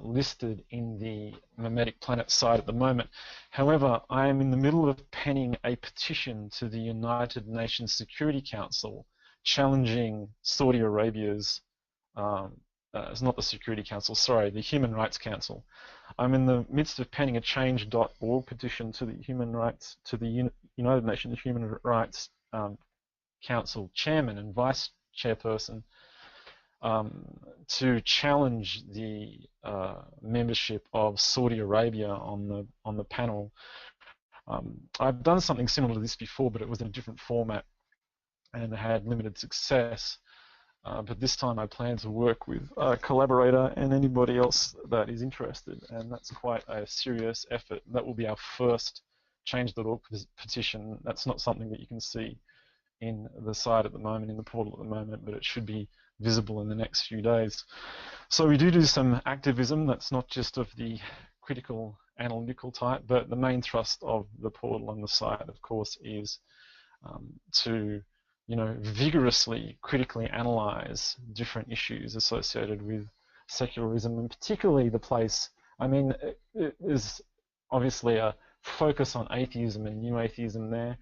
listed in the Memetic Planet site at the moment. However, I am in the middle of penning a petition to the United Nations Security Council challenging Saudi Arabia's, it's not the Security Council, sorry, the Human Rights Council. I'm in the midst of penning a change.org petition to the United Nations Human Rights Council chairman and vice chairperson to challenge the membership of Saudi Arabia on the panel. I've done something similar to this before, but it was in a different format and had limited success. But this time I plan to work with a collaborator and anybody else that is interested, and that's quite a serious effort. That will be our first change.org petition. That's not something that you can see in the site at the moment, in the portal at the moment, but it should be visible in the next few days. So we do some activism that's not just of the critical analytical type, but the main thrust of the portal and the site, of course, is to vigorously, critically analyze different issues associated with secularism, and particularly the place, there's obviously a focus on atheism and new atheism there.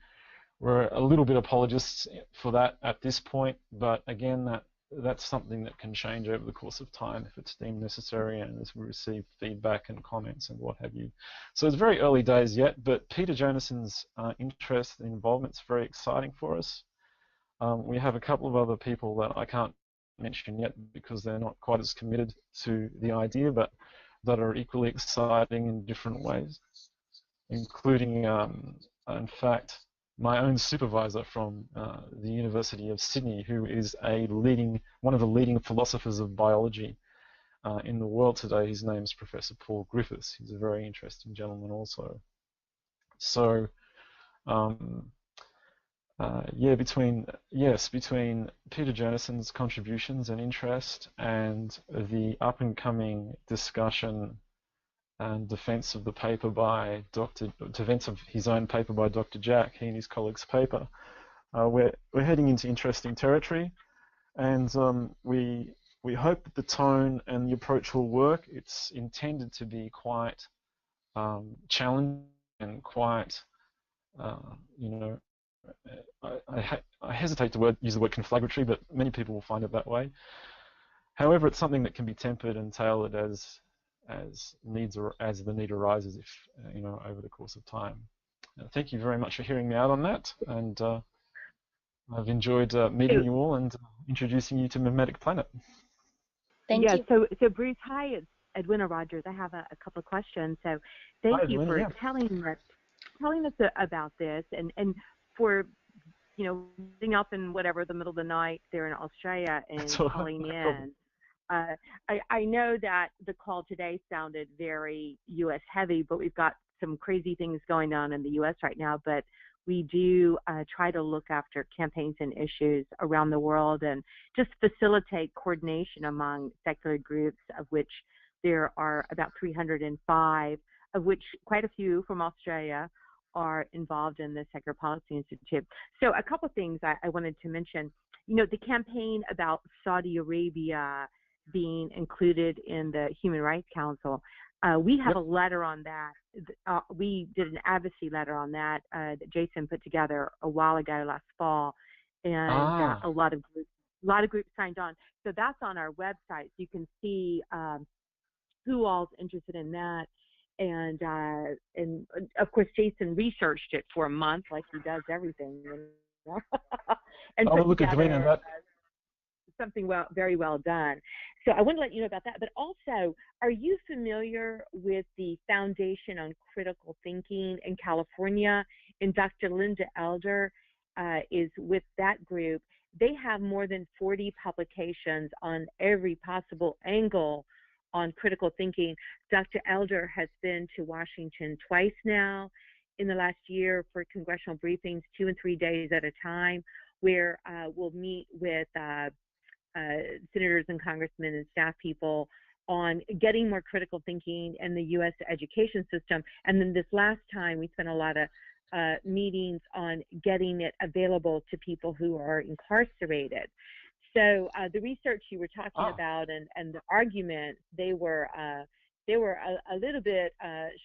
We're a little bit apologists for that at this point, but again, that's something that can change over the course of time if it's deemed necessary and as we receive feedback and comments and what have you. So it's very early days yet, but Peter Jonason's interest and involvement is very exciting for us. We have a couple of other people that I can't mention yet because they're not quite as committed to the idea, but that are equally exciting in different ways, including, in fact, my own supervisor from the University of Sydney, who is one of the leading philosophers of biology in the world today. His name is Professor Paul Griffiths. He's a very interesting gentleman also. So, between Peter Jonason's contributions and interest and the up-and-coming discussion and defense of the paper by defense of his own paper by Dr. Jack, he and his colleagues' paper, we're heading into interesting territory, and we hope that the tone and the approach will work. It's intended to be quite challenging and quite, I hesitate to use the word conflagratory, but many people will find it that way. However, it's something that can be tempered and tailored as the need arises, over the course of time. Thank you very much for hearing me out on that, and I've enjoyed meeting you all and introducing you to Memetic Planet. Thank you. So Bruce, hi, it's Edwina Rogers. I have a couple of questions. So thank you for telling us about this and for sitting up in whatever the middle of the night there in Australia and calling in. I know that the call today sounded very U.S. heavy, but we've got some crazy things going on in the U.S. right now. But we do try to look after campaigns and issues around the world and just facilitate coordination among secular groups, of which there are about 305, of which quite a few from Australia are involved in the Secular Policy Institute. So a couple of things I wanted to mention. The campaign about Saudi Arabia being included in the Human Rights Council, we have a letter on that. We did an advocacy letter on that that Jason put together a while ago last fall, and a lot of groups signed on. So that's on our website. You can see who all's interested in that. And of course, Jason researched it for a month, like he does everything. And I'll look at that. Something very well done. So I want to let you know about that. But also, are you familiar with the Foundation on Critical Thinking in California? And Dr. Linda Elder is with that group. They have more than 40 publications on every possible angle on critical thinking. Dr. Elder has been to Washington twice now in the last year for congressional briefings, 2 and 3 days at a time, where we'll meet with senators and congressmen and staff people on getting more critical thinking in the U.S. education system. And then this last time, we spent a lot of meetings on getting it available to people who are incarcerated. So the research you were talking about and the arguments, they were a little bit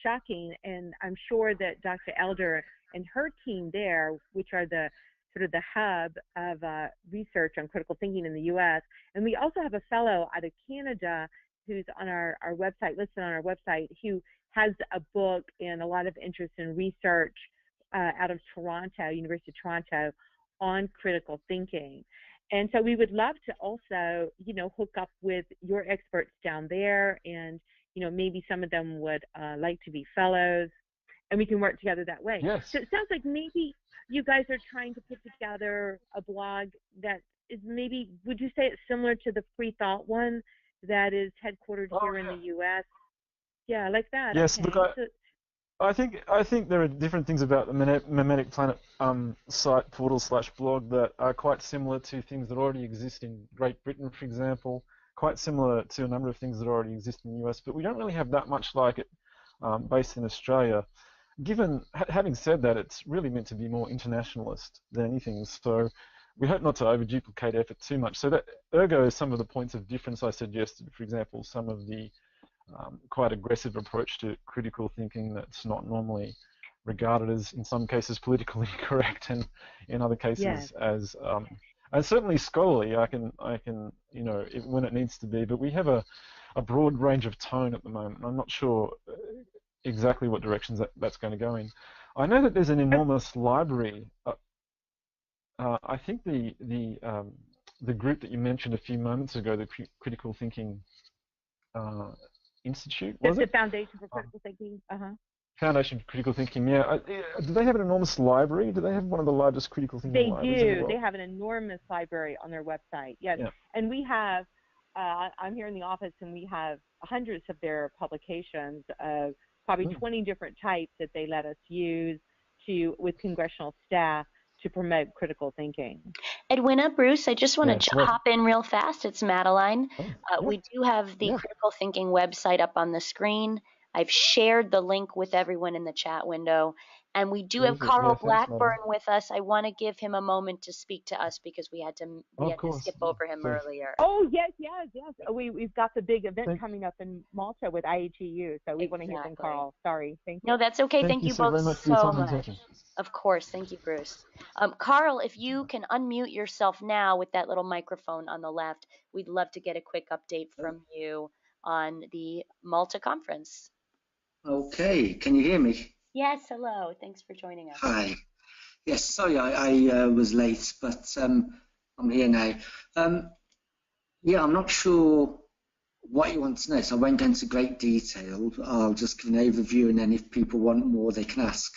shocking. And I'm sure that Dr. Elder and her team there, which are the sort of the hub of research on critical thinking in the U.S. And we also have a fellow out of Canada who's on our website, listed on our website, who has a book and a lot of interest in research out of Toronto, University of Toronto, on critical thinking. And so we would love to also, hook up with your experts down there, and, maybe some of them would like to be fellows, and we can work together that way. Yes. So it sounds like maybe you guys are trying to put together a blog that is maybe, would you say it's similar to the Free Thought one that is headquartered here in the U.S.? Yeah, like that. Yes, okay. look, I think there are different things about the Memetic Planet site portal/blog that are quite similar to things that already exist in Great Britain, for example, quite similar to a number of things that already exist in the US, but we don't really have that much like it based in Australia. Having said that, it's really meant to be more internationalist than anything, so we hope not to over-duplicate effort too much. So that, ergo, some of the points of difference I suggested, for example, some of the quite aggressive approach to critical thinking that's not normally regarded as, in some cases, politically correct, and in other cases as and certainly scholarly. I can when it needs to be, but we have a broad range of tone at the moment. I'm not sure exactly what directions that's going to go in. I know that there's an enormous library. I think the group that you mentioned a few moments ago, the Critical Thinking Institute, was it? The Foundation for Critical Thinking. Foundation for Critical Thinking. Yeah. Do they have an enormous library? Do they have one of the largest critical thinking libraries in the world? They have an enormous library on their website. Yes. Yeah. And we have. I'm here in the office, and we have hundreds of their publications of probably 20 different types that they let us use with congressional staff to promote critical thinking. Edwina, Bruce, I just want to hop in real fast. It's Madeline. We do have the critical thinking website up on the screen. I've shared the link with everyone in the chat window. And we do have Carl Blackburn with us. I want to give him a moment to speak to us because we had to skip over him earlier. Oh, yes. We've got the big event coming up in Malta with IHEU, so we want to hear from Carl. Sorry. Thank you. No, that's okay. Thank you both very much for your time and attention. Of course. Thank you, Bruce. Carl, if you can unmute yourself now with that little microphone on the left, we'd love to get a quick update from you on the Malta conference. Okay. Can you hear me? Yes, hello. Thanks for joining us. Hi. Yes, sorry I was late, but I'm here now. I'm not sure what you want to know, so I won't go into great detail. I'll just give an overview, and then if people want more, they can ask.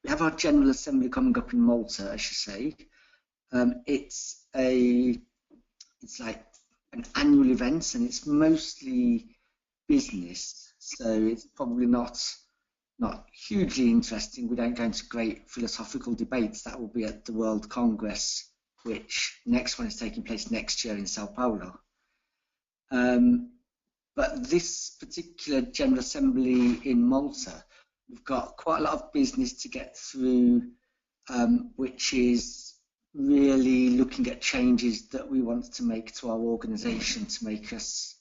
we have our General Assembly coming up in Malta, I should say. It's like an annual event, and it's mostly business, so it's probably not hugely interesting. We don't go into great philosophical debates. That will be at the World Congress, which next one is taking place next year in Sao Paulo. But this particular General Assembly in Malta, we've got quite a lot of business to get through, which is really looking at changes that we want to make to our organisation to make us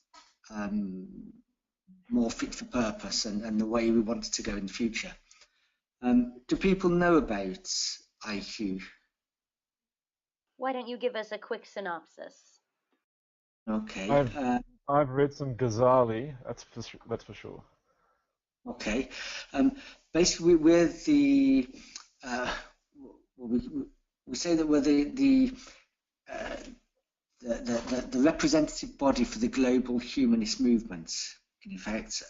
more fit for purpose and the way we want it to go in the future. Do people know about IHEU? Why don't you give us a quick synopsis? Okay. I've read some Ghazali, that's for sure. Okay. Basically, we're the we say that we're the representative body for the global humanist movement. In effect,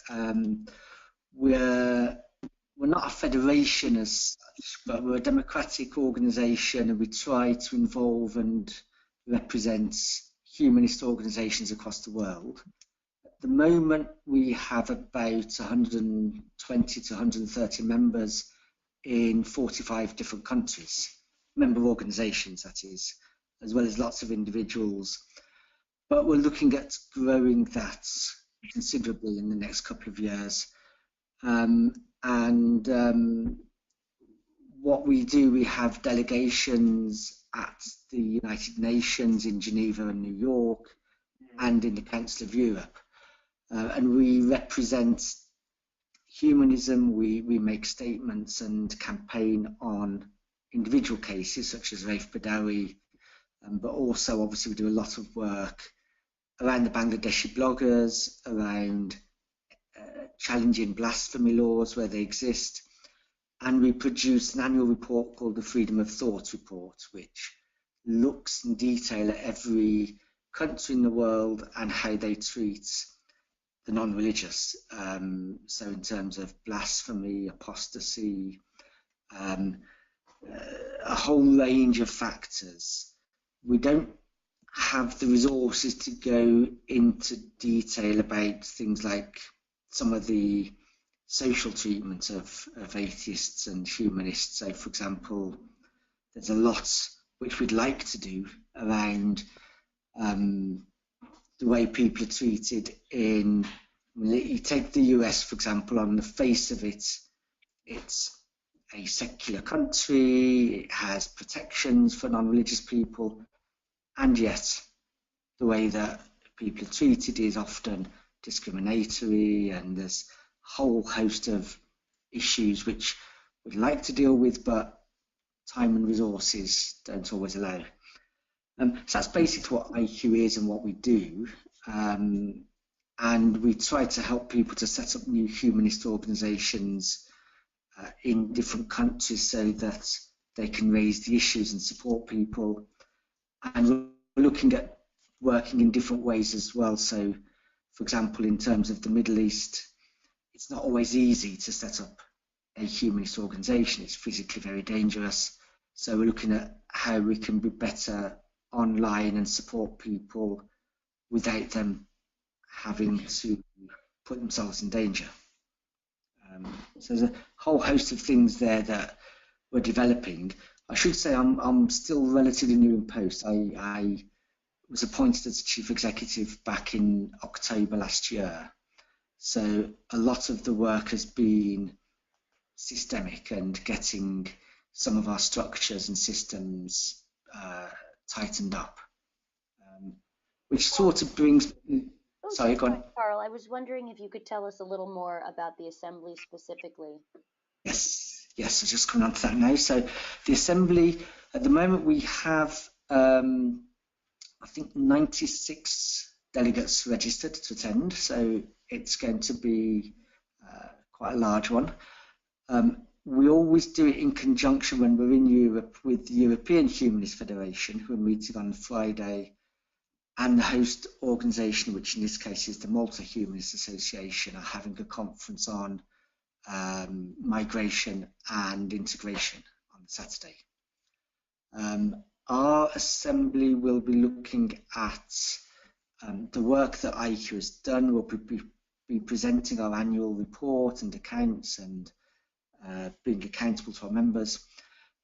we're not a federation as such, but we're a democratic organisation, and we try to involve and represent humanist organisations across the world. At the moment, we have about 120 to 130 members in 45 different countries, member organisations, that is, as well as lots of individuals. But we're looking at growing that considerably in the next couple of years. What we do, we have delegations at the United Nations in Geneva and New York, and in the Council of Europe. And we represent humanism. We make statements and campaign on individual cases such as Raif Badawi, but also obviously we do a lot of work around the Bangladeshi bloggers, around challenging blasphemy laws where they exist. And we produce an annual report called the Freedom of Thought Report, which looks in detail at every country in the world and how they treat the non-religious. So in terms of blasphemy, apostasy, a whole range of factors. We don't have the resources to go into detail about things like some of the social treatment of atheists and humanists. So, for example, there's a lot which we'd like to do around the way people are treated in, you take the US, for example. On the face of it, it's a secular country, it has protections for non-religious people, and yet the way that people are treated is often discriminatory, and there's a whole host of issues which we'd like to deal with, but time and resources don't always allow. So that's basically what IHEU is and what we do. And we try to help people to set up new humanist organisations in different countries so that they can raise the issues and support people. And we're looking at working in different ways as well. So, for example, in terms of the Middle East, it's not always easy to set up a humanist organisation. It's physically very dangerous. So we're looking at how we can be better online and support people without them having to put themselves in danger. So there's a whole host of things there that we're developing. I should say I'm still relatively new in post. I was appointed as chief executive back in October last year. So a lot of the work has been systemic and getting some of our structures and systems tightened up, which sort of brings... Sorry, go on. Carl, I was wondering if you could tell us a little more about the Assembly specifically. Yes, I was just coming on to that now. So the Assembly, at the moment we have, I think, 96 delegates registered to attend, so it's going to be quite a large one. We always do it in conjunction when we're in Europe with the European Humanist Federation, who are meeting on Friday, and the host organisation, which in this case is the Malta Humanist Association, are having a conference on migration and integration on Saturday. Our assembly will be looking at the work that IHEU has done. We'll be presenting our annual report and accounts and being accountable to our members.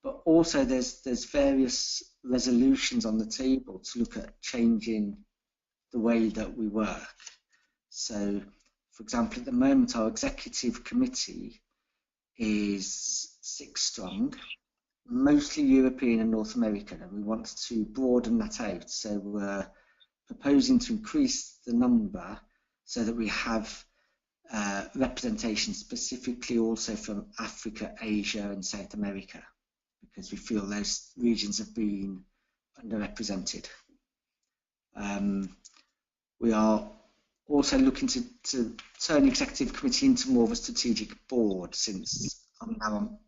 But also there's various resolutions on the table to look at changing the way that we work. So, for example, at the moment our executive committee is 6 strong, mostly European and North American, and we want to broaden that out. So we're proposing to increase the number so that we have representation specifically also from Africa, Asia and South America, because we feel those regions have been underrepresented. We are also looking to turn the executive committee into more of a strategic board, since I'm now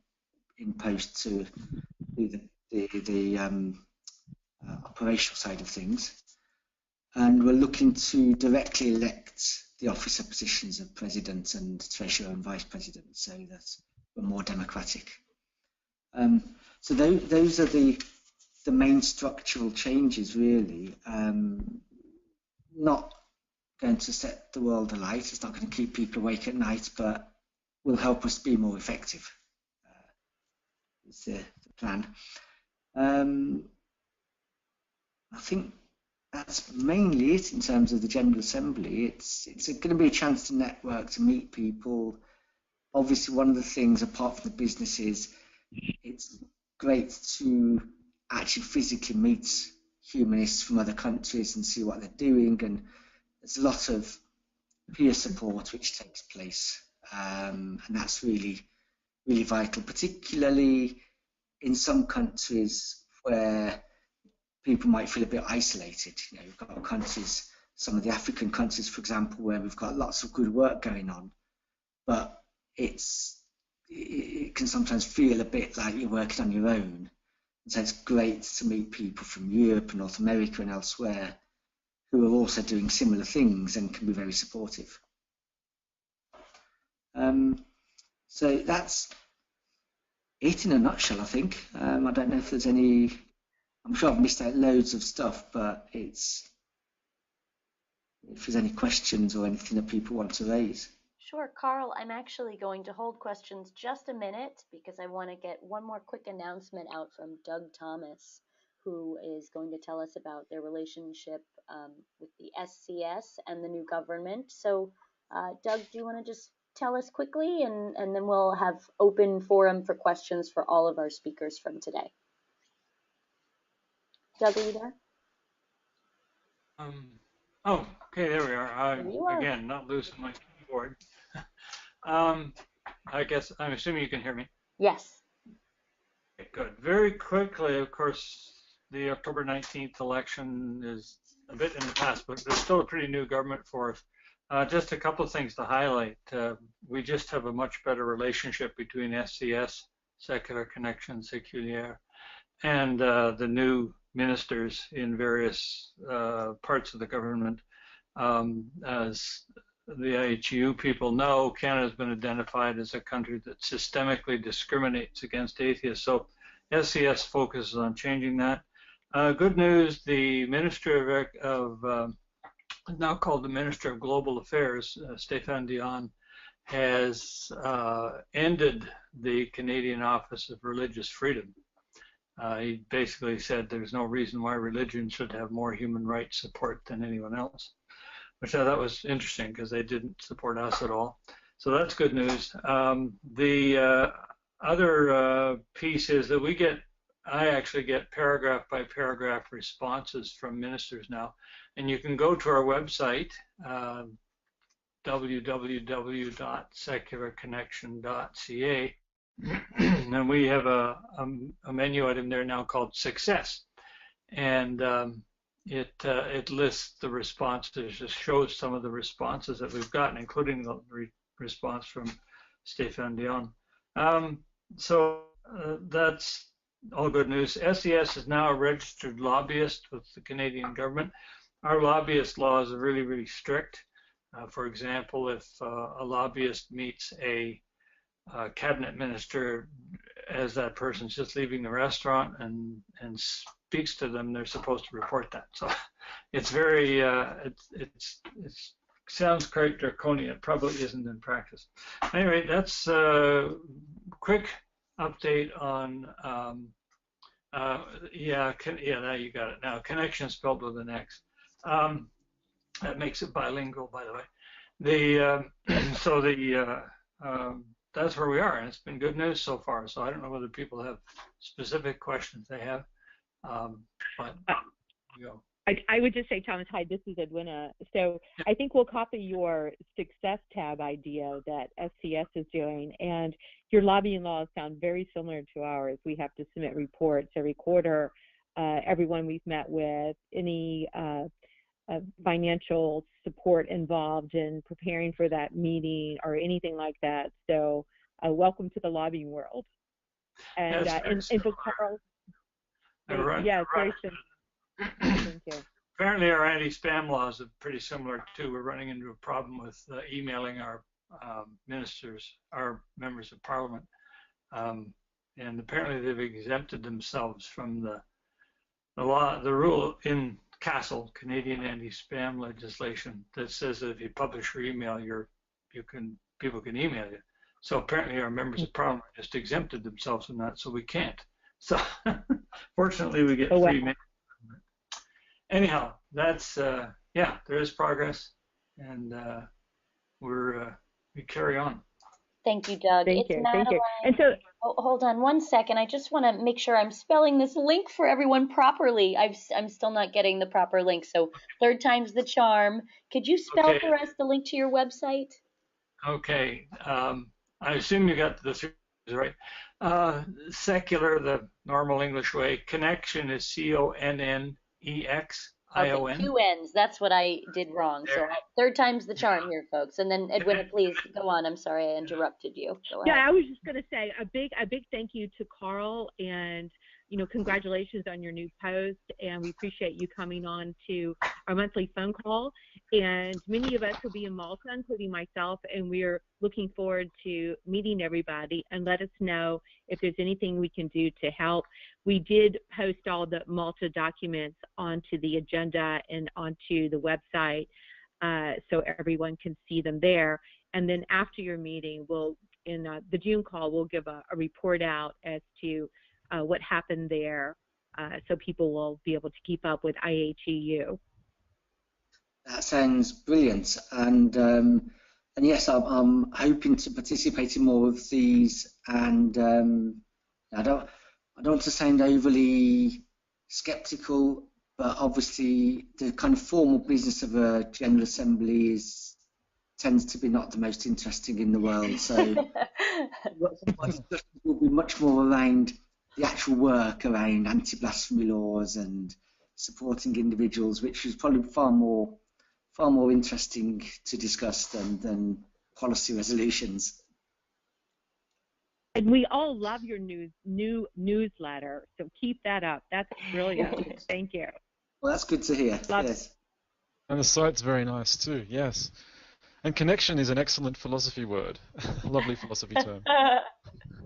in post to do the operational side of things. And we're looking to directly elect the officer positions of president and treasurer and vice president, so that we're more democratic. So those are the main structural changes, really. Not going to set the world alight, it's not going to keep people awake at night, but will help us be more effective. Is the plan. I think that's mainly it in terms of the General Assembly. It's going to be a chance to network, to meet people. Obviously, one of the things, apart from the business, is it's great to actually physically meet humanists from other countries and see what they're doing, and there's a lot of peer support which takes place, and that's really, really vital, particularly in some countries where people might feel a bit isolated. You know, you've got countries, some of the African countries, for example, where we've got lots of good work going on, but it can sometimes feel a bit like you're working on your own. And so it's great to meet people from Europe and North America and elsewhere who are also doing similar things and can be very supportive. So that's it in a nutshell, I think. I don't know if there's any, I'm sure I've missed out loads of stuff, but if there's any questions or anything that people want to raise. Sure, Carl, I'm actually going to hold questions just a minute because I want to get one more quick announcement out from Doug Thomas, who is going to tell us about their relationship with the SCS and the new government. So, Doug, do you want to just tell us quickly, and then we'll have open forum for questions for all of our speakers from today. Doug, are you there? Oh, okay, there we are. Again, not losing my keyboard. I guess, I'm assuming you can hear me. Yes. Okay, good. Very quickly, of course, the October 19th election is a bit in the past, but there's still a pretty new government for us. Just a couple of things to highlight. We just have a much better relationship between SCS, Secular Connection, Seculier, and the new ministers in various parts of the government. As the IHEU people know, Canada has been identified as a country that systemically discriminates against atheists. So SCS focuses on changing that. Good news, the Minister of now called the Minister of Global Affairs, Stéphane Dion, has ended the Canadian Office of Religious Freedom. He basically said there's no reason why religion should have more human rights support than anyone else, which I thought was interesting because they didn't support us at all. So that's good news. The other piece is that I actually get paragraph by paragraph responses from ministers now. And you can go to our website, www.secularconnection.ca, and we have a menu item there now called Success. And it lists the responses, just shows some of the responses that we've gotten, including the response from Stéphane Dion. So that's all good news. SCS is now a registered lobbyist with the Canadian government. Our lobbyist laws are really, really strict. For example, if a lobbyist meets a cabinet minister, as that person's just leaving the restaurant and speaks to them, they're supposed to report that. So it's very, it sounds quite draconian. It probably isn't in practice. Anyway, that's a quick update on, now you got it now. Connection spelled with an X. That makes it bilingual, by the way. That's where we are, and it's been good news so far. So I don't know whether people have specific questions they have, but you know. I would just say, Thomas, hi, this is Edwina. So I think we'll copy your success tab idea that SCS is doing, and your lobbying laws sound very similar to ours. We have to submit reports every quarter, everyone we've met with, any financial support involved in preparing for that meeting or anything like that. So welcome to the lobbying world. And for Carl, yeah, very simple. Thank you. Apparently our anti-spam laws are pretty similar too. We're running into a problem with emailing our ministers, our members of parliament. And apparently they've exempted themselves from the rule in CASL, Canadian anti-spam legislation, that says that if you publish your email, people can email you. So apparently our members of parliament just exempted themselves from that, so we can't. So fortunately we get free mail. Anyhow, that's there is progress, and we carry on. Thank you, Doug. Thank you. And so, hold on one second. I just want to make sure I'm spelling this link for everyone properly. I'm still not getting the proper link. So third time's the charm. Could you spell for us the link to your website? Okay. I assume you got the three right. Secular, the normal English way. Connection is CONNEXION. Okay, 2 N's. That's what I did wrong. So third time's the charm here, folks. And then Edwina, please go on. I'm sorry I interrupted you. Go ahead. Yeah, I was just going to say a big thank you to Carl, and congratulations on your new post, and we appreciate you coming on to our monthly phone call. And many of us will be in Malta, including myself, and we're looking forward to meeting everybody. And let us know if there's anything we can do to help. We did post all the Malta documents onto the agenda and onto the website, so everyone can see them there. And then after your meeting, in the June call, we'll give a report out as to what happened there, so people will be able to keep up with IHEU. That sounds brilliant, and yes, I'm hoping to participate in more of these. And I don't want to sound overly sceptical, but obviously the kind of formal business of a General Assembly tends to be not the most interesting in the world. So my discussions will be much more around the actual work around anti-blasphemy laws and supporting individuals, which is probably far more interesting to discuss than policy resolutions. And we all love your new newsletter, so keep that up. That's brilliant. Thank you. Well, that's good to hear. Yes. And the site's very nice too. Yes. And connection is an excellent philosophy word. Lovely philosophy term.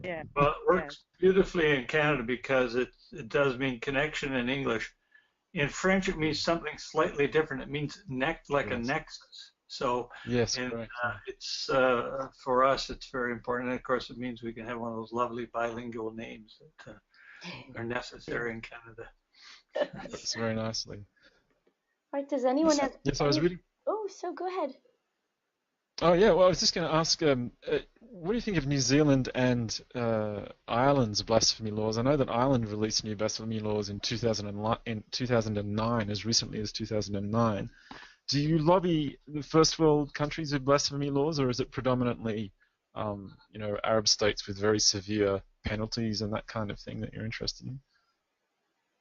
Yeah. Well, it works beautifully in Canada because it does mean connection in English. In French, it means something slightly different. It means like a nexus. So yes, correct. It's for us, it's very important. And of course, it means we can have one of those lovely bilingual names that are necessary in Canada. That's very nicely. All right. Does anyone have? Yes, I was reading. Oh, so go ahead. Oh yeah, well I was just going to ask, what do you think of New Zealand and Ireland's blasphemy laws? I know that Ireland released new blasphemy laws in 2009, as recently as 2009. Do you lobby the first world countries with blasphemy laws, or is it predominantly, Arab states with very severe penalties and that kind of thing that you're interested in?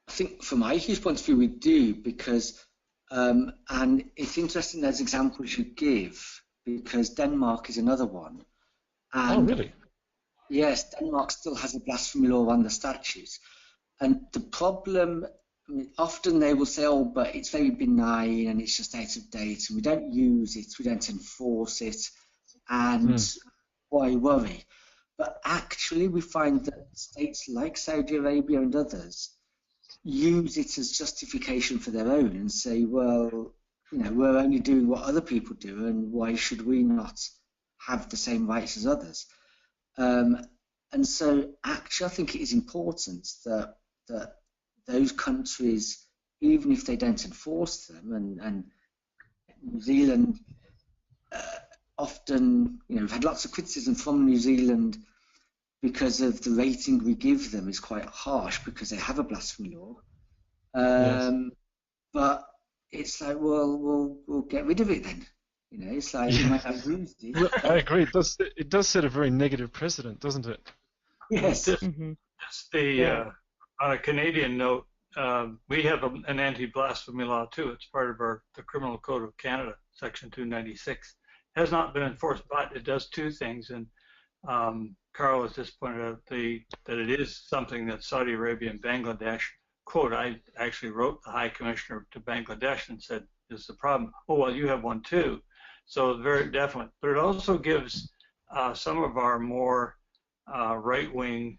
I think from IHEU's point of view, we do, because, and it's interesting those examples you give, because Denmark is another one. And oh, really? Yes, Denmark still has a blasphemy law on the statutes. And the problem, often they will say, oh, but it's very benign and it's just out of date and we don't use it, we don't enforce it, and why worry? But actually, we find that states like Saudi Arabia and others use it as justification for their own and say, well, we're only doing what other people do, and why should we not have the same rights as others? And so, actually, I think it is important that those countries, even if they don't enforce them, and New Zealand often, we've had lots of criticism from New Zealand because of the rating we give them is quite harsh because they have a blasphemy law. Yes. But it's like, well, we'll get rid of it then. It's like you might have used it. Well, I agree. It does set a very negative precedent, doesn't it? Yes. On a Canadian note, we have an anti-blasphemy law too. It's part of the Criminal Code of Canada, Section 296. It has not been enforced, but it does two things. And Carl has just pointed out that it is something that Saudi Arabia and Bangladesh, quote, I actually wrote the High Commissioner to Bangladesh and said, this is the problem. Oh, well, you have one too. So very definitely. But it also gives some of our more right-wing,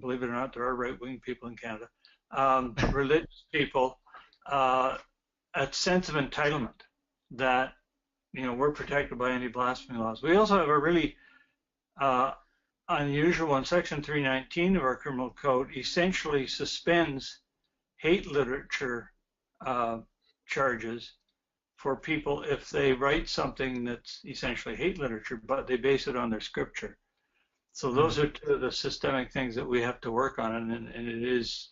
believe it or not, there are right-wing people in Canada, religious people, a sense of entitlement that, we're protected by anti-blasphemy laws. We also have a really unusual one. Section 319 of our criminal code essentially suspends hate literature charges for people if they write something that's essentially hate literature, but they base it on their scripture. So those are two of the systemic things that we have to work on, and it is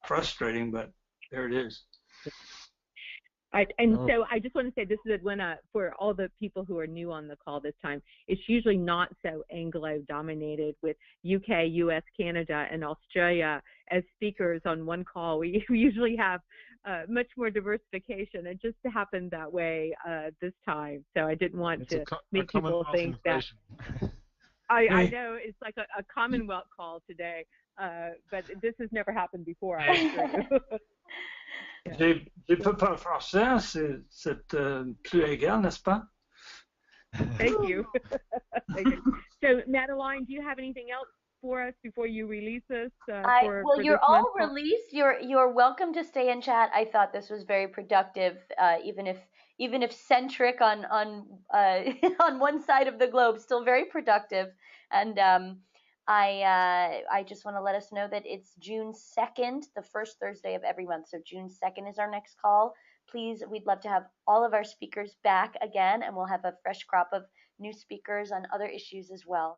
frustrating, but there it is. So I just want to say this is for all the people who are new on the call this time, it's usually not so Anglo-dominated with UK, US, Canada, and Australia as speakers on one call. We usually have much more diversification. It just happened that way this time. So I didn't want to make people think that. I know it's like a Commonwealth call today, but this has never happened before, I assure you. J'ai pas parlé français, c'est plus égal, n'est-ce pas? Thank you. Thank you. So, Madeline, do you have anything else for us before you release us? Well, you're all released. You're welcome to stay and chat. I thought this was very productive, even if centric on on one side of the globe, still very productive. And I just want to let us know that it's June 2nd, the first Thursday of every month. So June 2nd is our next call. Please, we'd love to have all of our speakers back again, and we'll have a fresh crop of new speakers on other issues as well.